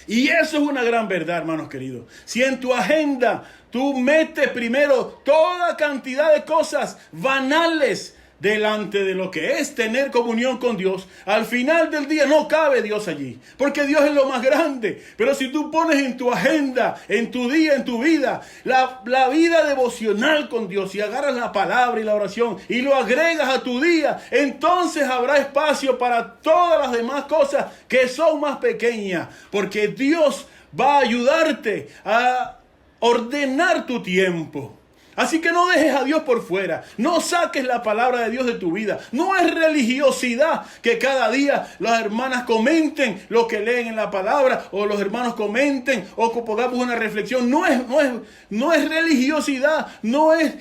Y eso es una gran verdad, hermanos queridos. Si en tu agenda tú metes primero toda cantidad de cosas banales delante de lo que es tener comunión con Dios, al final del día no cabe Dios allí, porque Dios es lo más grande. Pero si tú pones en tu agenda, en tu día, en tu vida, la vida devocional con Dios y agarras la palabra y la oración y lo agregas a tu día, entonces habrá espacio para todas las demás cosas que son más pequeñas, porque Dios va a ayudarte a ordenar tu tiempo. Así que no dejes a Dios por fuera. No saques la palabra de Dios de tu vida. No es religiosidad que cada día las hermanas comenten lo que leen en la palabra, o los hermanos comenten, o que pongamos una reflexión. No es religiosidad, no es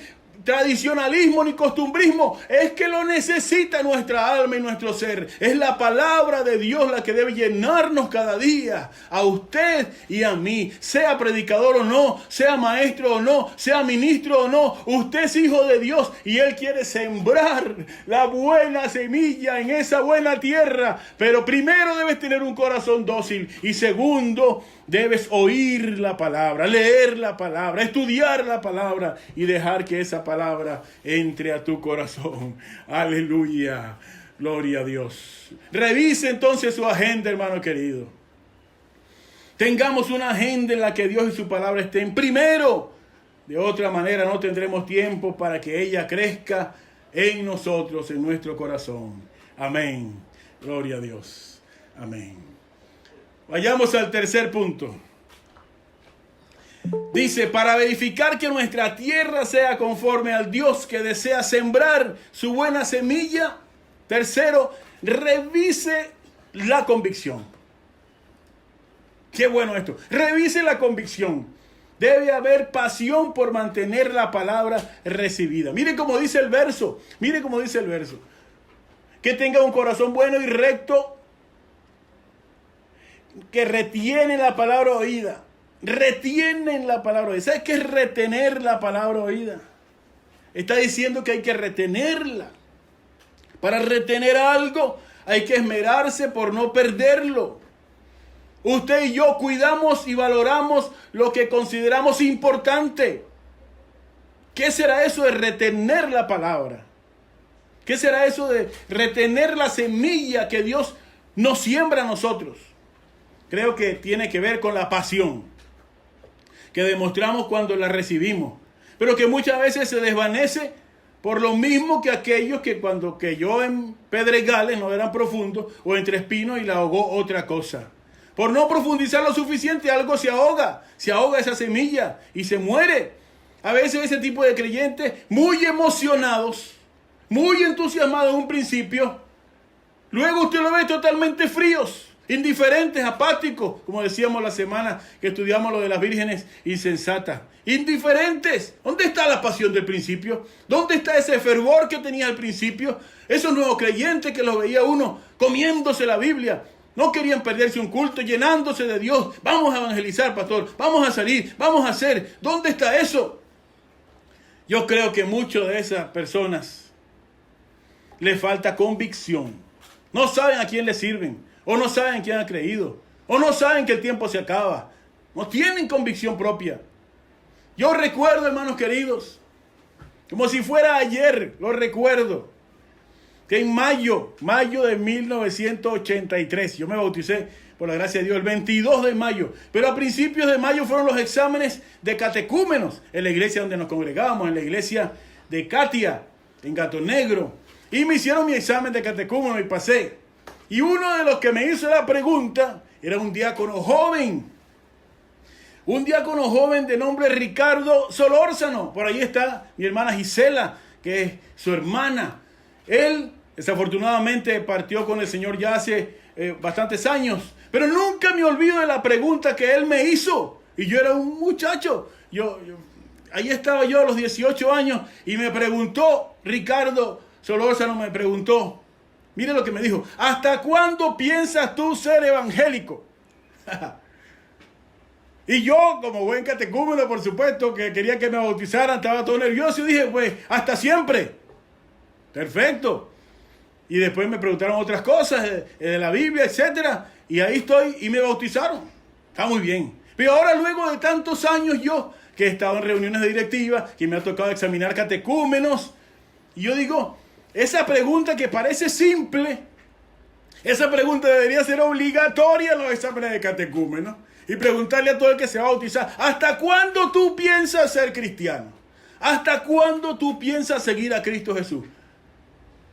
tradicionalismo ni costumbrismo. Es que lo necesita nuestra alma y nuestro ser. Es la palabra de Dios la que debe llenarnos cada día, a usted y a mí, sea predicador o no, sea maestro o no, sea ministro o no. Usted es hijo de Dios y Él quiere sembrar la buena semilla en esa buena tierra. Pero primero debes tener un corazón dócil, y segundo, debes oír la palabra, leer la palabra, estudiar la palabra y dejar que esa palabra entre a tu corazón. Aleluya. Gloria a Dios. Revise entonces su agenda, hermano querido. Tengamos una agenda en la que Dios y su palabra estén primero. De otra manera no tendremos tiempo para que ella crezca en nosotros, en nuestro corazón. Amén. Gloria a Dios. Amén. Vayamos al tercer punto. Dice, para verificar que nuestra tierra sea conforme al Dios que desea sembrar su buena semilla. Tercero, revise la convicción. Qué bueno esto. Revise la convicción. Debe haber pasión por mantener la palabra recibida. Mire cómo dice el verso. Mire cómo dice el verso. Que tenga un corazón bueno y recto, que retiene la palabra oída. Retienen la palabra oída. ¿Sabes qué es retener la palabra oída? Está diciendo que hay que retenerla. Para retener algo hay que esmerarse por no perderlo. Usted y yo cuidamos y valoramos lo que consideramos importante. ¿Qué será eso de retener la palabra? ¿Qué será eso de retener la semilla que Dios nos siembra a nosotros? Creo que tiene que ver con la pasión que demostramos cuando la recibimos, pero que muchas veces se desvanece por lo mismo que aquellos que cuando cayó en pedregales no eran profundos, o entre espinos y la ahogó otra cosa. Por no profundizar lo suficiente, algo se ahoga esa semilla y se muere. A veces ese tipo de creyentes muy emocionados, muy entusiasmados en un principio, luego usted lo ve totalmente fríos, indiferentes, apáticos, como decíamos la semana que estudiamos lo de las vírgenes insensatas. Indiferentes. ¿Dónde está la pasión del principio? ¿Dónde está ese fervor que tenía al principio? Esos nuevos creyentes que los veía uno comiéndose la Biblia. No querían perderse un culto, llenándose de Dios. Vamos a evangelizar, pastor. Vamos a salir. Vamos a hacer. ¿Dónde está eso? Yo creo que muchas de esas personas les falta convicción. No saben a quién le sirven. O no saben en quién han creído. O no saben que el tiempo se acaba. No tienen convicción propia. Yo recuerdo, hermanos queridos, como si fuera ayer, lo recuerdo, que en mayo de 1983, yo me bauticé, por la gracia de Dios, el 22 de mayo. Pero a principios de mayo fueron los exámenes de catecúmenos en la iglesia donde nos congregábamos, en la iglesia de Katia, en Gato Negro. Y me hicieron mi examen de catecúmeno y pasé. Y uno de los que me hizo la pregunta era un diácono joven. Un diácono joven de nombre Ricardo Solórzano. Por ahí está mi hermana Gisela, que es su hermana. Él, desafortunadamente, partió con el Señor ya hace bastantes años. Pero nunca me olvido de la pregunta que él me hizo. Y yo era un muchacho. Ahí estaba yo a los 18 años y me preguntó, Ricardo Solórzano me preguntó, mire lo que me dijo, ¿hasta cuándo piensas tú ser evangélico? Y yo, como buen catecúmeno, por supuesto, que quería que me bautizaran, estaba todo nervioso y dije, pues, hasta siempre. Perfecto. Y después me preguntaron otras cosas de la Biblia, etcétera, y ahí estoy y me bautizaron. Está muy bien. Pero ahora, luego de tantos años, yo, que he estado en reuniones de directiva, que me ha tocado examinar catecúmenos, y yo digo, esa pregunta que parece simple, esa pregunta debería ser obligatoria en los exámenes de catecúmenos. Y preguntarle a todo el que se va a bautizar, ¿hasta cuándo tú piensas ser cristiano? ¿Hasta cuándo tú piensas seguir a Cristo Jesús?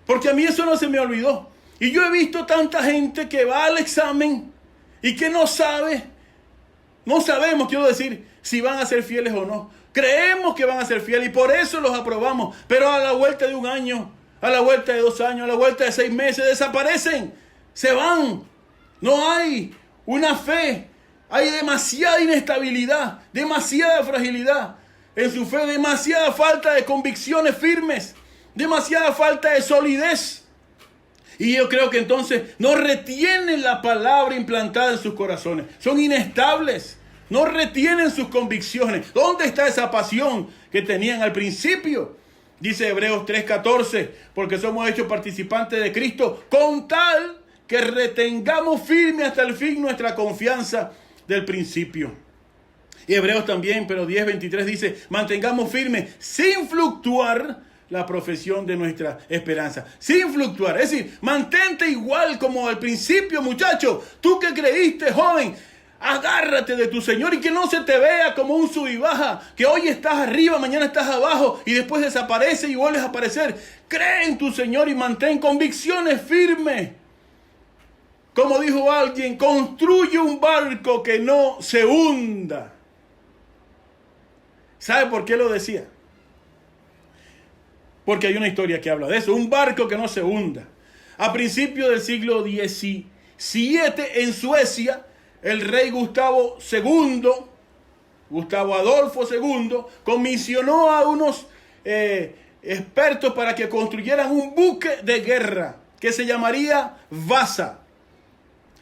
Porque a mí eso no se me olvidó. Y yo he visto tanta gente que va al examen y que no sabe No sabemos, quiero decir, si van a ser fieles o no. Creemos que van a ser fieles y por eso los aprobamos. Pero a la vuelta de un año, a la vuelta de 2 años, a la vuelta de 6 meses, desaparecen, se van. No hay una fe. Hay demasiada inestabilidad, demasiada fragilidad en su fe, demasiada falta de convicciones firmes, demasiada falta de solidez. Y yo creo que entonces no retienen la palabra implantada en sus corazones. Son inestables, no retienen sus convicciones. ¿Dónde está esa pasión que tenían al principio? Dice Hebreos 3:14, porque somos hechos participantes de Cristo, con tal que retengamos firme hasta el fin nuestra confianza del principio. Y Hebreos también, pero 10:23 dice, mantengamos firme sin fluctuar la profesión de nuestra esperanza. Sin fluctuar, es decir, mantente igual como al principio, muchacho. Tú que creíste, joven, agárrate de tu Señor y que no se te vea como un sub y baja, que hoy estás arriba, mañana estás abajo y después desaparece y vuelves a aparecer. Cree en tu Señor y mantén convicciones firmes. Como dijo alguien, construye un barco que no se hunda. ¿Sabe por qué lo decía? Porque hay una historia que habla de eso. Un barco que no se hunda. A principios del siglo XVII, en Suecia, el rey Gustavo Adolfo II, comisionó a unos expertos para que construyeran un buque de guerra que se llamaría Vasa.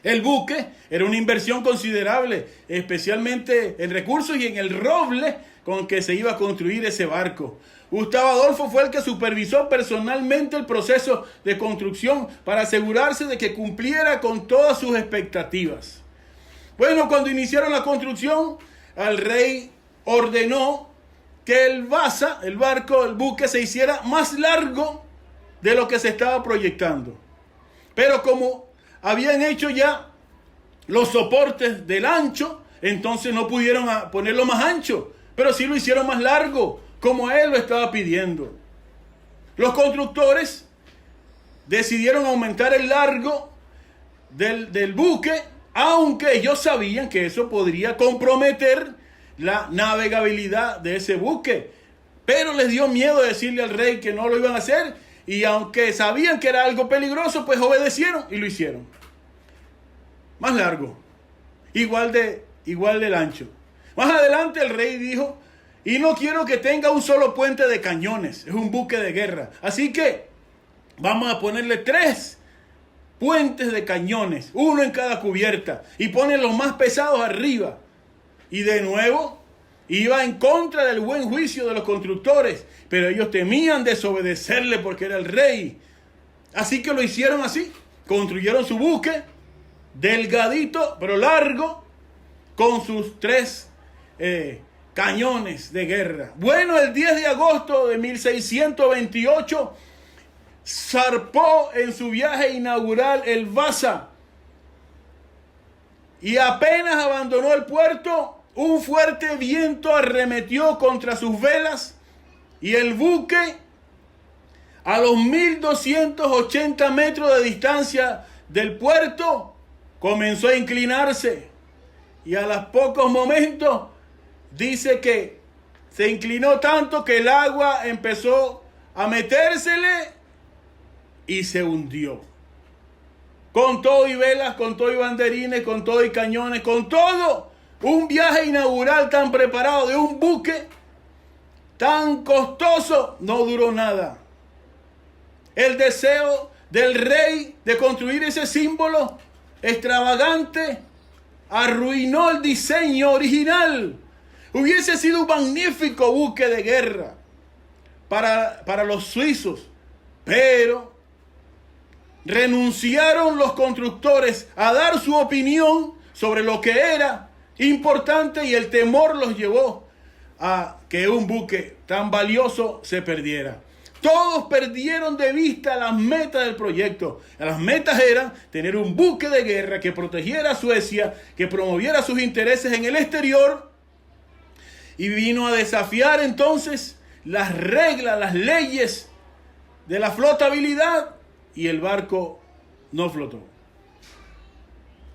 El buque era una inversión considerable, especialmente en recursos y en el roble con que se iba a construir ese barco. Gustavo Adolfo fue el que supervisó personalmente el proceso de construcción para asegurarse de que cumpliera con todas sus expectativas. Bueno, cuando iniciaron la construcción, el rey ordenó que el Vasa, el barco, el buque, se hiciera más largo de lo que se estaba proyectando. Pero como habían hecho ya los soportes del ancho, entonces no pudieron ponerlo más ancho, pero sí lo hicieron más largo, como él lo estaba pidiendo. Los constructores decidieron aumentar el largo del buque, aunque ellos sabían que eso podría comprometer la navegabilidad de ese buque. Pero les dio miedo decirle al rey que no lo iban a hacer, y aunque sabían que era algo peligroso, pues obedecieron y lo hicieron. Más largo, igual del ancho. Más adelante el rey dijo, y no quiero que tenga un solo puente de cañones, es un buque de guerra. Así que vamos a ponerle 3 puentes de cañones, uno en cada cubierta, y ponen los más pesados arriba. Y de nuevo iba en contra del buen juicio de los constructores, pero ellos temían desobedecerle porque era el rey. Así que lo hicieron así, construyeron su buque, delgadito pero largo, con sus 3 cañones de guerra. Bueno, el 10 de agosto de 1628 zarpó en su viaje inaugural el Vasa, y apenas abandonó el puerto, un fuerte viento arremetió contra sus velas y el buque, a los 1280 metros de distancia del puerto, comenzó a inclinarse, y a los pocos momentos dice que se inclinó tanto que el agua empezó a metérsele y se hundió. Con todo y velas, con todo y banderines, con todo y cañones, con todo. Un viaje inaugural tan preparado de un buque tan costoso no duró nada. El deseo del rey de construir ese símbolo extravagante arruinó el diseño original. Hubiese sido un magnífico buque de guerra para los suizos, pero renunciaron los constructores a dar su opinión sobre lo que era importante, y el temor los llevó a que un buque tan valioso se perdiera. Todos perdieron de vista las metas del proyecto. Las metas eran tener un buque de guerra que protegiera a Suecia, que promoviera sus intereses en el exterior, y vino a desafiar entonces las reglas, las leyes de la flotabilidad, y el barco no flotó.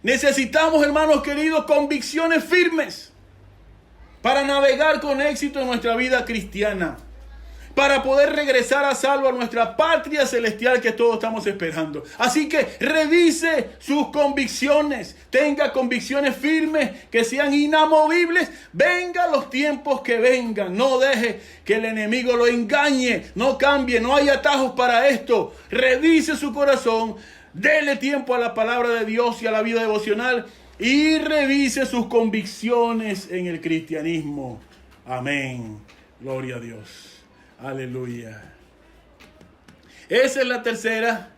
Necesitamos, hermanos queridos, convicciones firmes para navegar con éxito en nuestra vida cristiana, para poder regresar a salvo a nuestra patria celestial que todos estamos esperando. Así que revise sus convicciones, tenga convicciones firmes que sean inamovibles, vengan los tiempos que vengan, no deje que el enemigo lo engañe, no cambie, no hay atajos para esto. Revise su corazón, dele tiempo a la palabra de Dios y a la vida devocional y revise sus convicciones en el cristianismo. Amén. Gloria a Dios. Aleluya. Esa es la tercera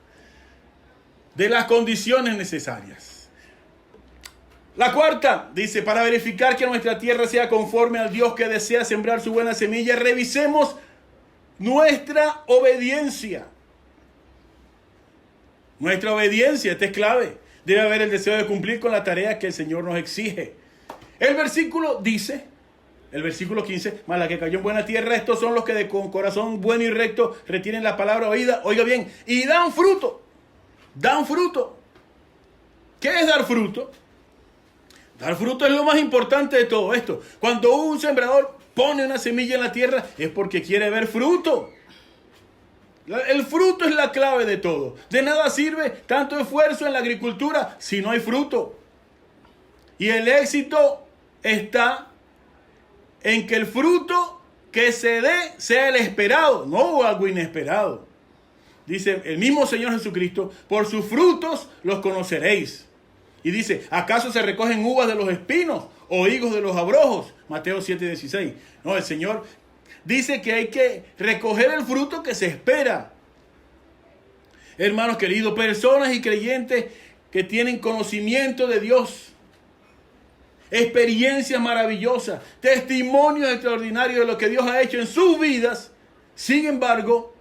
de las condiciones necesarias. La cuarta dice, para verificar que nuestra tierra sea conforme al Dios que desea sembrar su buena semilla, revisemos nuestra obediencia. Nuestra obediencia, esta es clave. Debe haber el deseo de cumplir con la tarea que el Señor nos exige. El versículo dice, el versículo 15, mas la que cayó en buena tierra, estos son los que con corazón bueno y recto retienen la palabra oída, oiga bien, y dan fruto. Dan fruto. ¿Qué es dar fruto? Dar fruto es lo más importante de todo esto. Cuando un sembrador pone una semilla en la tierra, es porque quiere ver fruto. El fruto es la clave de todo. De nada sirve tanto esfuerzo en la agricultura si no hay fruto. Y el éxito está en que el fruto que se dé sea el esperado, no algo inesperado. Dice el mismo Señor Jesucristo, por sus frutos los conoceréis. Y dice, ¿acaso se recogen uvas de los espinos o higos de los abrojos? Mateo 7:16. No, el Señor dice que hay que recoger el fruto que se espera. Hermanos queridos, personas y creyentes que tienen conocimiento de Dios, experiencias maravillosas, testimonios extraordinarios de lo que Dios ha hecho en sus vidas, sin embargo,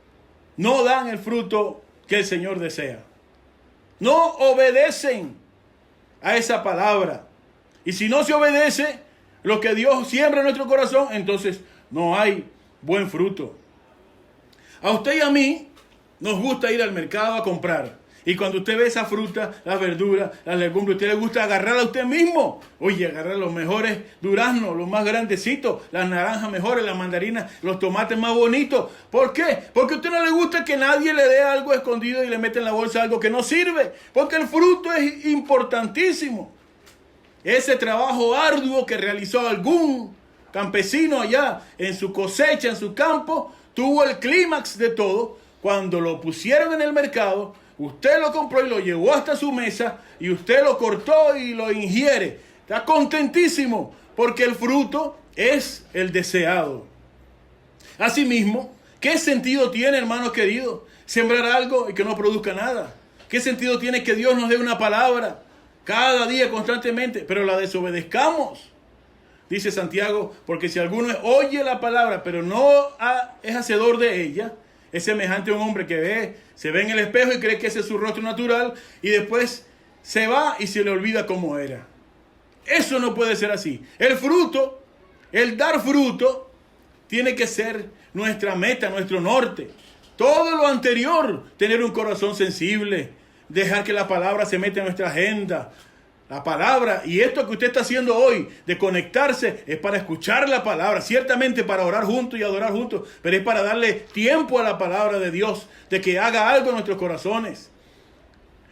no dan el fruto que el Señor desea. No obedecen a esa palabra. Y si no se obedece lo que Dios siembra en nuestro corazón, entonces no hay buen fruto. A usted y a mí nos gusta ir al mercado a comprar. Y cuando usted ve esa fruta, las verduras, las legumbres, a usted le gusta agarrarla a usted mismo. Oye, agarrar los mejores duraznos, los más grandecitos, las naranjas mejores, las mandarinas, los tomates más bonitos. ¿Por qué? Porque a usted no le gusta que nadie le dé algo escondido y le mete en la bolsa algo que no sirve. Porque el fruto es importantísimo. Ese trabajo arduo que realizó algún campesino allá en su cosecha, en su campo, tuvo el clímax de todo cuando lo pusieron en el mercado. Usted lo compró y lo llevó hasta su mesa y usted lo cortó y lo ingiere. Está contentísimo porque el fruto es el deseado. Asimismo, ¿qué sentido tiene, hermanos queridos, sembrar algo y que no produzca nada? ¿Qué sentido tiene que Dios nos dé una palabra cada día constantemente, pero la desobedezcamos? Dice Santiago, porque si alguno oye la palabra, pero no es hacedor de ella, es semejante a un hombre que se ve en el espejo y cree que ese es su rostro natural y después se va y se le olvida cómo era. Eso no puede ser así. El fruto, el dar fruto, tiene que ser nuestra meta, nuestro norte. Todo lo anterior, tener un corazón sensible, dejar que la palabra se meta en nuestra agenda. La palabra, y esto que usted está haciendo hoy, de conectarse, es para escuchar la palabra, ciertamente para orar juntos y adorar juntos, pero es para darle tiempo a la palabra de Dios, de que haga algo en nuestros corazones.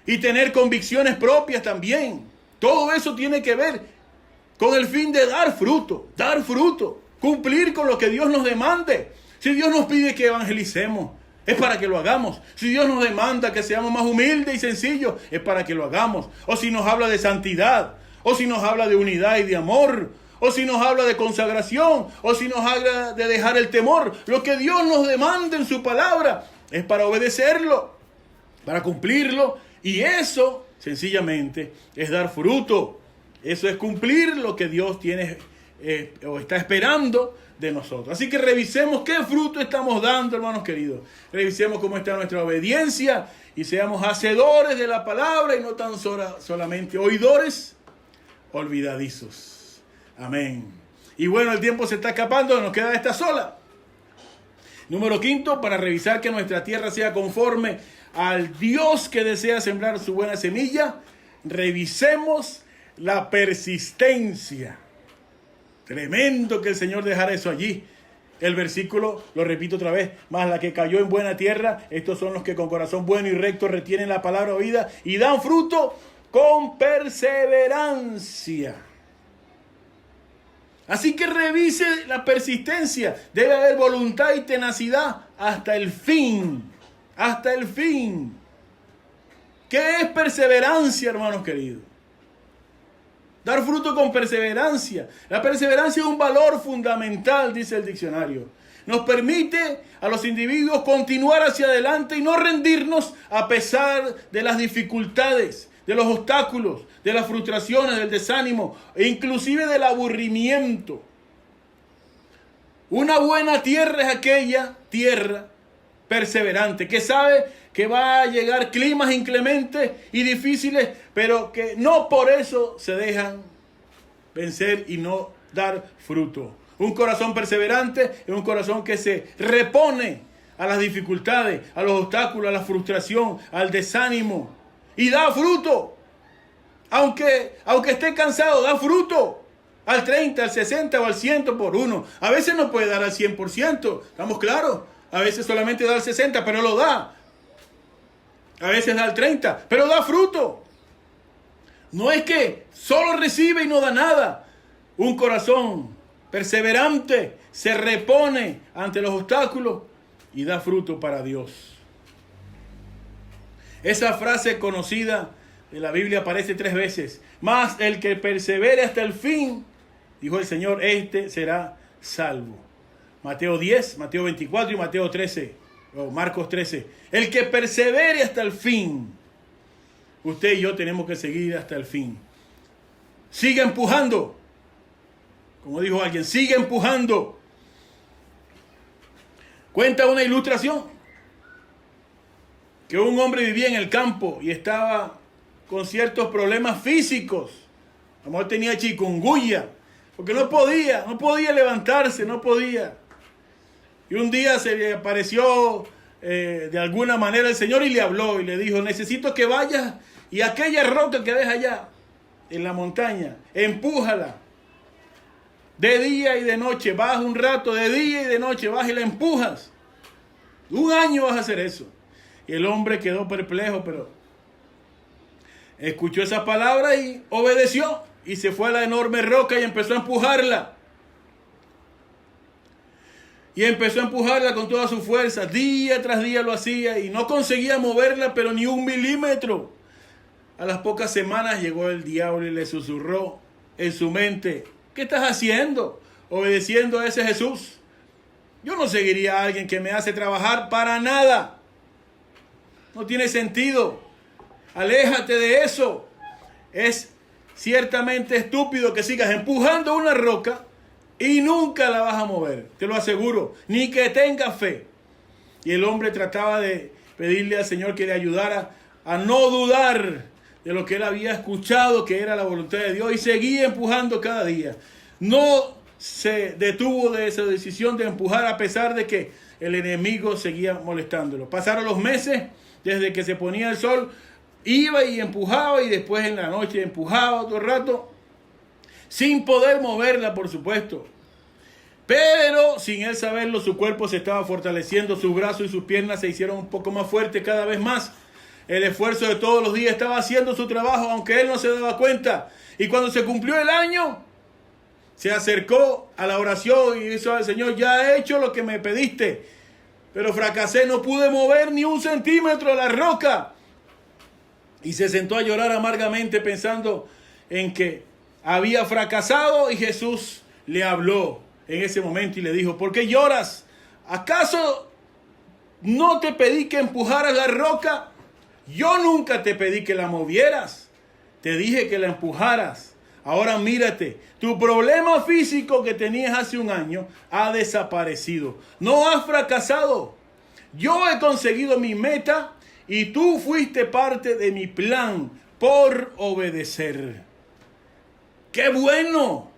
Y tener convicciones propias también. Todo eso tiene que ver con el fin de dar fruto, cumplir con lo que Dios nos demande. Si Dios nos pide que evangelicemos, es para que lo hagamos. Si Dios nos demanda que seamos más humildes y sencillos, es para que lo hagamos. O si nos habla de santidad, o si nos habla de unidad y de amor, o si nos habla de consagración, o si nos habla de dejar el temor. Lo que Dios nos demanda en su palabra es para obedecerlo, para cumplirlo. Y eso, sencillamente, es dar fruto. Eso es cumplir lo que Dios tiene o está esperando de nosotros. Así que revisemos qué fruto estamos dando, hermanos queridos. Revisemos cómo está nuestra obediencia y seamos hacedores de la palabra y no tan solamente oidores olvidadizos. Amén. Y bueno, el tiempo se está escapando, nos queda esta sola. Número 5, para revisar que nuestra tierra sea conforme al Dios que desea sembrar su buena semilla, revisemos la persistencia. Tremendo que el Señor dejara eso allí. El versículo, lo repito otra vez, mas la que cayó en buena tierra, estos son los que con corazón bueno y recto retienen la palabra oída y dan fruto con perseverancia. Así que revise la persistencia. Debe haber voluntad y tenacidad hasta el fin. Hasta el fin. ¿Qué es perseverancia, hermanos queridos? Dar fruto con perseverancia. La perseverancia es un valor fundamental, dice el diccionario. Nos permite a los individuos continuar hacia adelante y no rendirnos a pesar de las dificultades, de los obstáculos, de las frustraciones, del desánimo e inclusive del aburrimiento. Una buena tierra es aquella tierra perseverante que sabe que va a llegar climas inclementes y difíciles, pero que no por eso se dejan vencer y no dar fruto. Un corazón perseverante es un corazón que se repone a las dificultades, a los obstáculos, a la frustración, al desánimo y da fruto. Aunque esté cansado, da fruto. Al 30, al 60 o al 100 por uno. A veces no puede dar al 100%, estamos claros. A veces solamente da al 60, pero lo da. A veces da al 30, pero da fruto. No es que solo recibe y no da nada. Un corazón perseverante se repone ante los obstáculos y da fruto para Dios. Esa frase conocida de la Biblia aparece 3 veces. Mas el que persevere hasta el fin, dijo el Señor, este será salvo. Mateo 10, Mateo 24 y Mateo 13, o Marcos 13. El que persevere hasta el fin. Usted y yo tenemos que seguir hasta el fin. Sigue empujando. Como dijo alguien, sigue empujando. Cuenta una ilustración que un hombre vivía en el campo y estaba con ciertos problemas físicos. A lo mejor tenía chikungunya, porque no podía levantarse, no podía. Y un día se le apareció de alguna manera el Señor y le habló y le dijo, necesito que vayas y aquella roca que ves allá en la montaña, empújala. De día y de noche, vas un rato, de día y de noche, vas y la empujas. 1 año vas a hacer eso. Y el hombre quedó perplejo, pero escuchó esa palabra y obedeció. Y se fue a la enorme roca y empezó a empujarla. Y empezó a empujarla con toda su fuerza. Día tras día lo hacía y no conseguía moverla, pero ni 1 milímetro. A las pocas semanas llegó el diablo y le susurró en su mente, ¿qué estás haciendo? Obedeciendo a ese Jesús. Yo no seguiría a alguien que me hace trabajar para nada. No tiene sentido. Aléjate de eso. Es ciertamente estúpido que sigas empujando una roca y nunca la vas a mover. Te lo aseguro. Ni que tengas fe. Y el hombre trataba de pedirle al Señor que le ayudara a no dudar de lo que él había escuchado, que era la voluntad de Dios, y seguía empujando cada día. No se detuvo de esa decisión de empujar a pesar de que el enemigo seguía molestándolo. Pasaron los meses, desde que se ponía el sol, iba y empujaba y después en la noche empujaba otro rato, sin poder moverla, por supuesto. Pero sin él saberlo, su cuerpo se estaba fortaleciendo, sus brazos y sus piernas se hicieron un poco más fuertes cada vez más. El esfuerzo de todos los días estaba haciendo su trabajo, aunque él no se daba cuenta. Y cuando se cumplió el año, se acercó a la oración y dijo al Señor, ya he hecho lo que me pediste, pero fracasé, no pude mover ni 1 centímetro la roca. Y se sentó a llorar amargamente pensando en que había fracasado, y Jesús le habló en ese momento y le dijo, ¿por qué lloras? ¿Acaso no te pedí que empujaras la roca? Yo nunca te pedí que la movieras. Te dije que la empujaras. Ahora mírate, tu problema físico que tenías hace 1 año ha desaparecido. No has fracasado. Yo he conseguido mi meta y tú fuiste parte de mi plan por obedecer. ¡Qué bueno!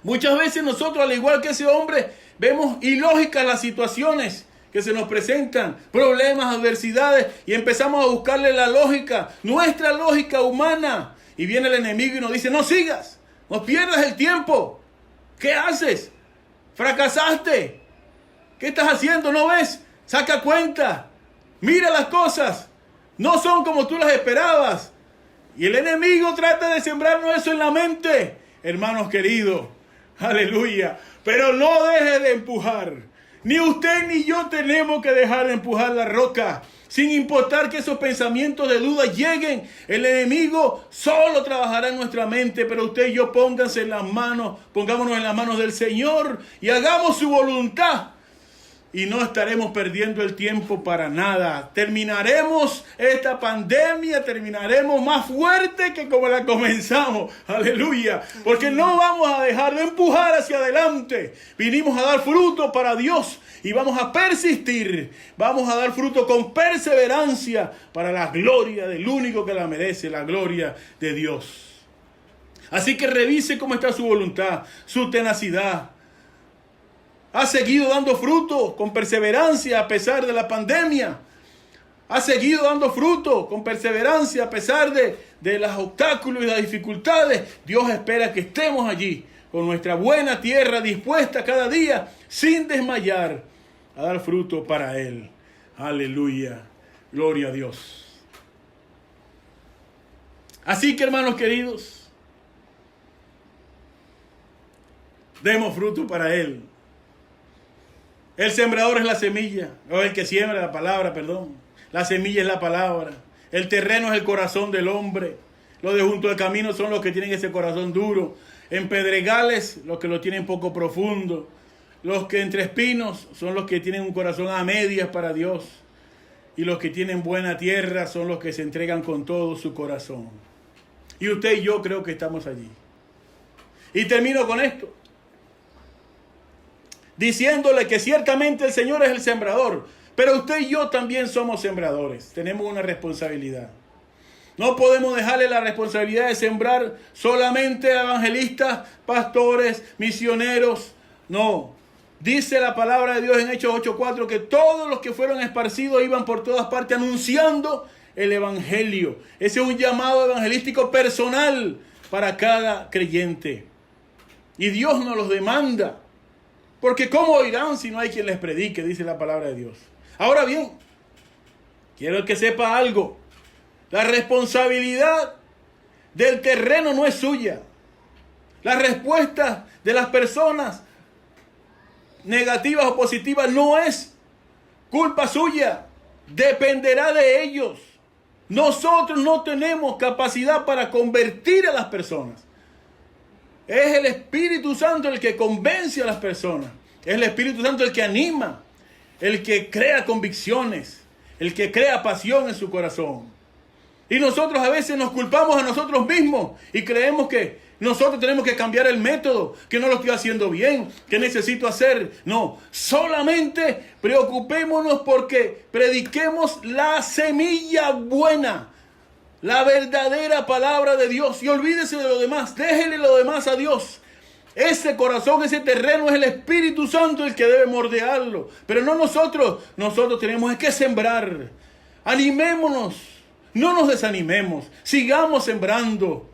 Muchas veces nosotros, al igual que ese hombre, vemos ilógicas las situaciones que se nos presentan, problemas, adversidades, y empezamos a buscarle la lógica, nuestra lógica humana. Y viene el enemigo y nos dice, no sigas, no pierdas el tiempo. ¿Qué haces? ¿Fracasaste? ¿Qué estás haciendo? ¿No ves? Saca cuenta. Mira las cosas. No son como tú las esperabas. Y el enemigo trata de sembrarnos eso en la mente. Hermanos queridos, aleluya. Pero no deje de empujar. Ni usted ni yo tenemos que dejar de empujar la roca. Sin importar que esos pensamientos de duda lleguen, el enemigo solo trabajará en nuestra mente. Pero usted y yo pongámonos en las manos del Señor y hagamos su voluntad. Y no estaremos perdiendo el tiempo para nada. Terminaremos esta pandemia, terminaremos más fuerte que como la comenzamos. Aleluya. Porque no vamos a dejar de empujar hacia adelante. Vinimos a dar fruto para Dios y vamos a persistir. Vamos a dar fruto con perseverancia para la gloria del único que la merece, la gloria de Dios. Así que revise cómo está su voluntad, su tenacidad. Ha seguido dando fruto con perseverancia a pesar de la pandemia. Ha seguido dando fruto con perseverancia a pesar de los obstáculos y las dificultades. Dios espera que estemos allí con nuestra buena tierra dispuesta cada día sin desmayar a dar fruto para Él. Aleluya. Gloria a Dios. Así que, hermanos queridos, demos fruto para Él. El sembrador es la semilla, o el que siembra la palabra, perdón. La semilla es la palabra. El terreno es el corazón del hombre. Los de junto al camino son los que tienen ese corazón duro. En pedregales, los que lo tienen poco profundo. Los que entre espinos son los que tienen un corazón a medias para Dios. Y los que tienen buena tierra son los que se entregan con todo su corazón. Y usted y yo creo que estamos allí. Y termino con esto, diciéndole que ciertamente el Señor es el sembrador, pero usted y yo también somos sembradores. Tenemos una responsabilidad. No podemos dejarle la responsabilidad de sembrar solamente a evangelistas, pastores, misioneros. No. Dice la palabra de Dios en Hechos 8:4 que todos los que fueron esparcidos iban por todas partes anunciando el evangelio. Ese es un llamado evangelístico personal para cada creyente. Y Dios nos los demanda. Porque ¿cómo oirán si no hay quien les predique? Dice la palabra de Dios. Ahora bien, quiero que sepa algo. La responsabilidad del terreno no es suya. La respuesta de las personas negativas o positivas no es culpa suya. Dependerá de ellos. Nosotros no tenemos capacidad para convertir a las personas. Es el Espíritu Santo el que convence a las personas. Es el Espíritu Santo el que anima, el que crea convicciones, el que crea pasión en su corazón. Y nosotros a veces nos culpamos a nosotros mismos y creemos que nosotros tenemos que cambiar el método, que no lo estoy haciendo bien, que necesito hacer. No, solamente preocupémonos porque prediquemos la semilla buena, la verdadera palabra de Dios, y olvídese de lo demás, déjele lo demás a Dios. Ese corazón, ese terreno es el Espíritu Santo el que debe moldearlo, pero no nosotros. Nosotros tenemos que sembrar. Animémonos, no nos desanimemos, sigamos sembrando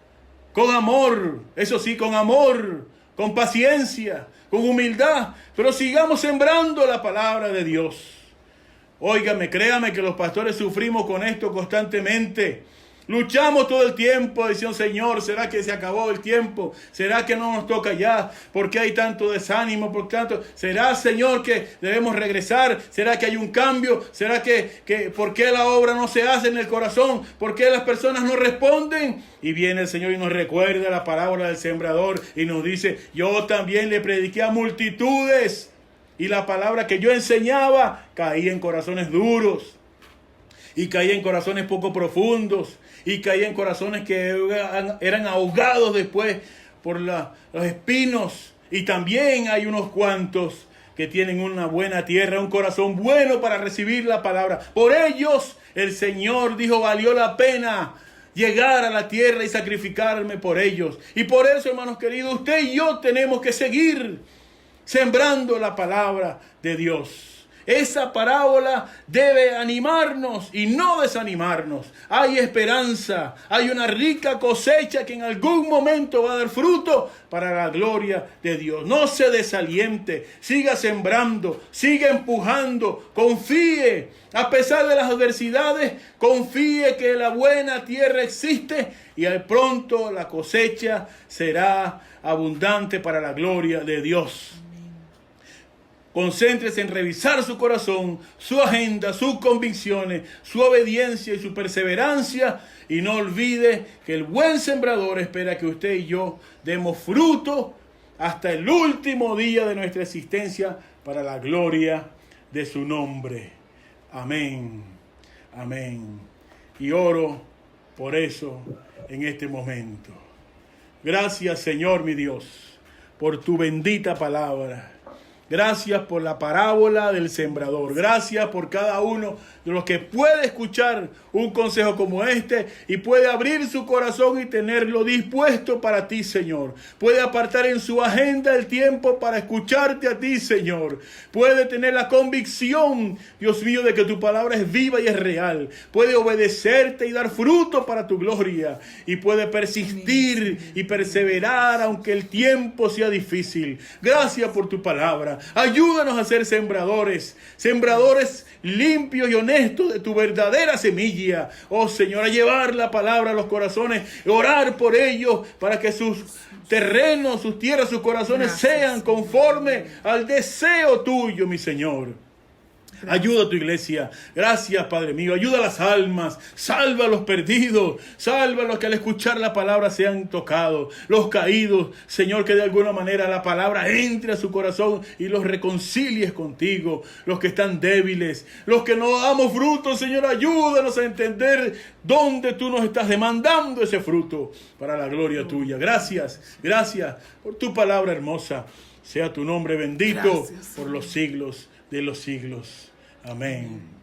con amor, eso sí, con amor, con paciencia, con humildad, pero sigamos sembrando la palabra de Dios. Óigame, créame que los pastores sufrimos con esto constantemente. Luchamos todo el tiempo diciendo, Señor, ¿será que se acabó el tiempo? ¿Será que no nos toca ya? ¿Por qué hay tanto desánimo? ¿Por tanto? ¿Será, Señor, que debemos regresar? ¿Será que hay un cambio? ¿Será que por qué la obra no se hace en el corazón? ¿Por qué las personas no responden? Y viene el Señor y nos recuerda la parábola del sembrador y nos dice, yo también le prediqué a multitudes y la palabra que yo enseñaba caía en corazones duros y caía en corazones poco profundos. Y caía en corazones que eran ahogados después por los espinos. Y también hay unos cuantos que tienen una buena tierra, un corazón bueno para recibir la palabra. Por ellos el Señor dijo, valió la pena llegar a la tierra y sacrificarme por ellos. Y por eso, hermanos queridos, usted y yo tenemos que seguir sembrando la palabra de Dios. Esa parábola debe animarnos y no desanimarnos. Hay esperanza, hay una rica cosecha que en algún momento va a dar fruto para la gloria de Dios. No se desaliente, siga sembrando, siga empujando, confíe. A pesar de las adversidades, confíe que la buena tierra existe y al pronto la cosecha será abundante para la gloria de Dios. Concéntrese en revisar su corazón, su agenda, sus convicciones, su obediencia y su perseverancia. Y no olvide que el buen sembrador espera que usted y yo demos fruto hasta el último día de nuestra existencia para la gloria de su nombre. Amén. Amén. Y oro por eso en este momento. Gracias, Señor mi Dios, por tu bendita palabra. Gracias por la parábola del sembrador. Gracias por cada uno de los que puede escuchar un consejo como este y puede abrir su corazón y tenerlo dispuesto para ti, Señor. Puede apartar en su agenda el tiempo para escucharte a ti, Señor. Puede tener la convicción, Dios mío, de que tu palabra es viva y es real. Puede obedecerte y dar fruto para tu gloria. Y puede persistir y perseverar aunque el tiempo sea difícil. Gracias por tu palabra. Ayúdanos a ser sembradores limpios y honestos de tu verdadera semilla. Oh Señor, a llevar la palabra a los corazones, orar por ellos para que sus terrenos, sus tierras, sus corazones sean conforme al deseo tuyo, mi Señor. Ayuda a tu iglesia. Gracias, Padre mío. Ayuda a las almas. Salva a los perdidos. Salva a los que al escuchar la palabra se han tocado. Los caídos. Señor, que de alguna manera la palabra entre a su corazón y los reconcilies contigo. Los que están débiles. Los que no damos fruto, Señor, ayúdanos a entender dónde tú nos estás demandando ese fruto para la gloria tuya. Gracias. Gracias por tu palabra hermosa. Sea tu nombre bendito por los siglos de los siglos. Amén.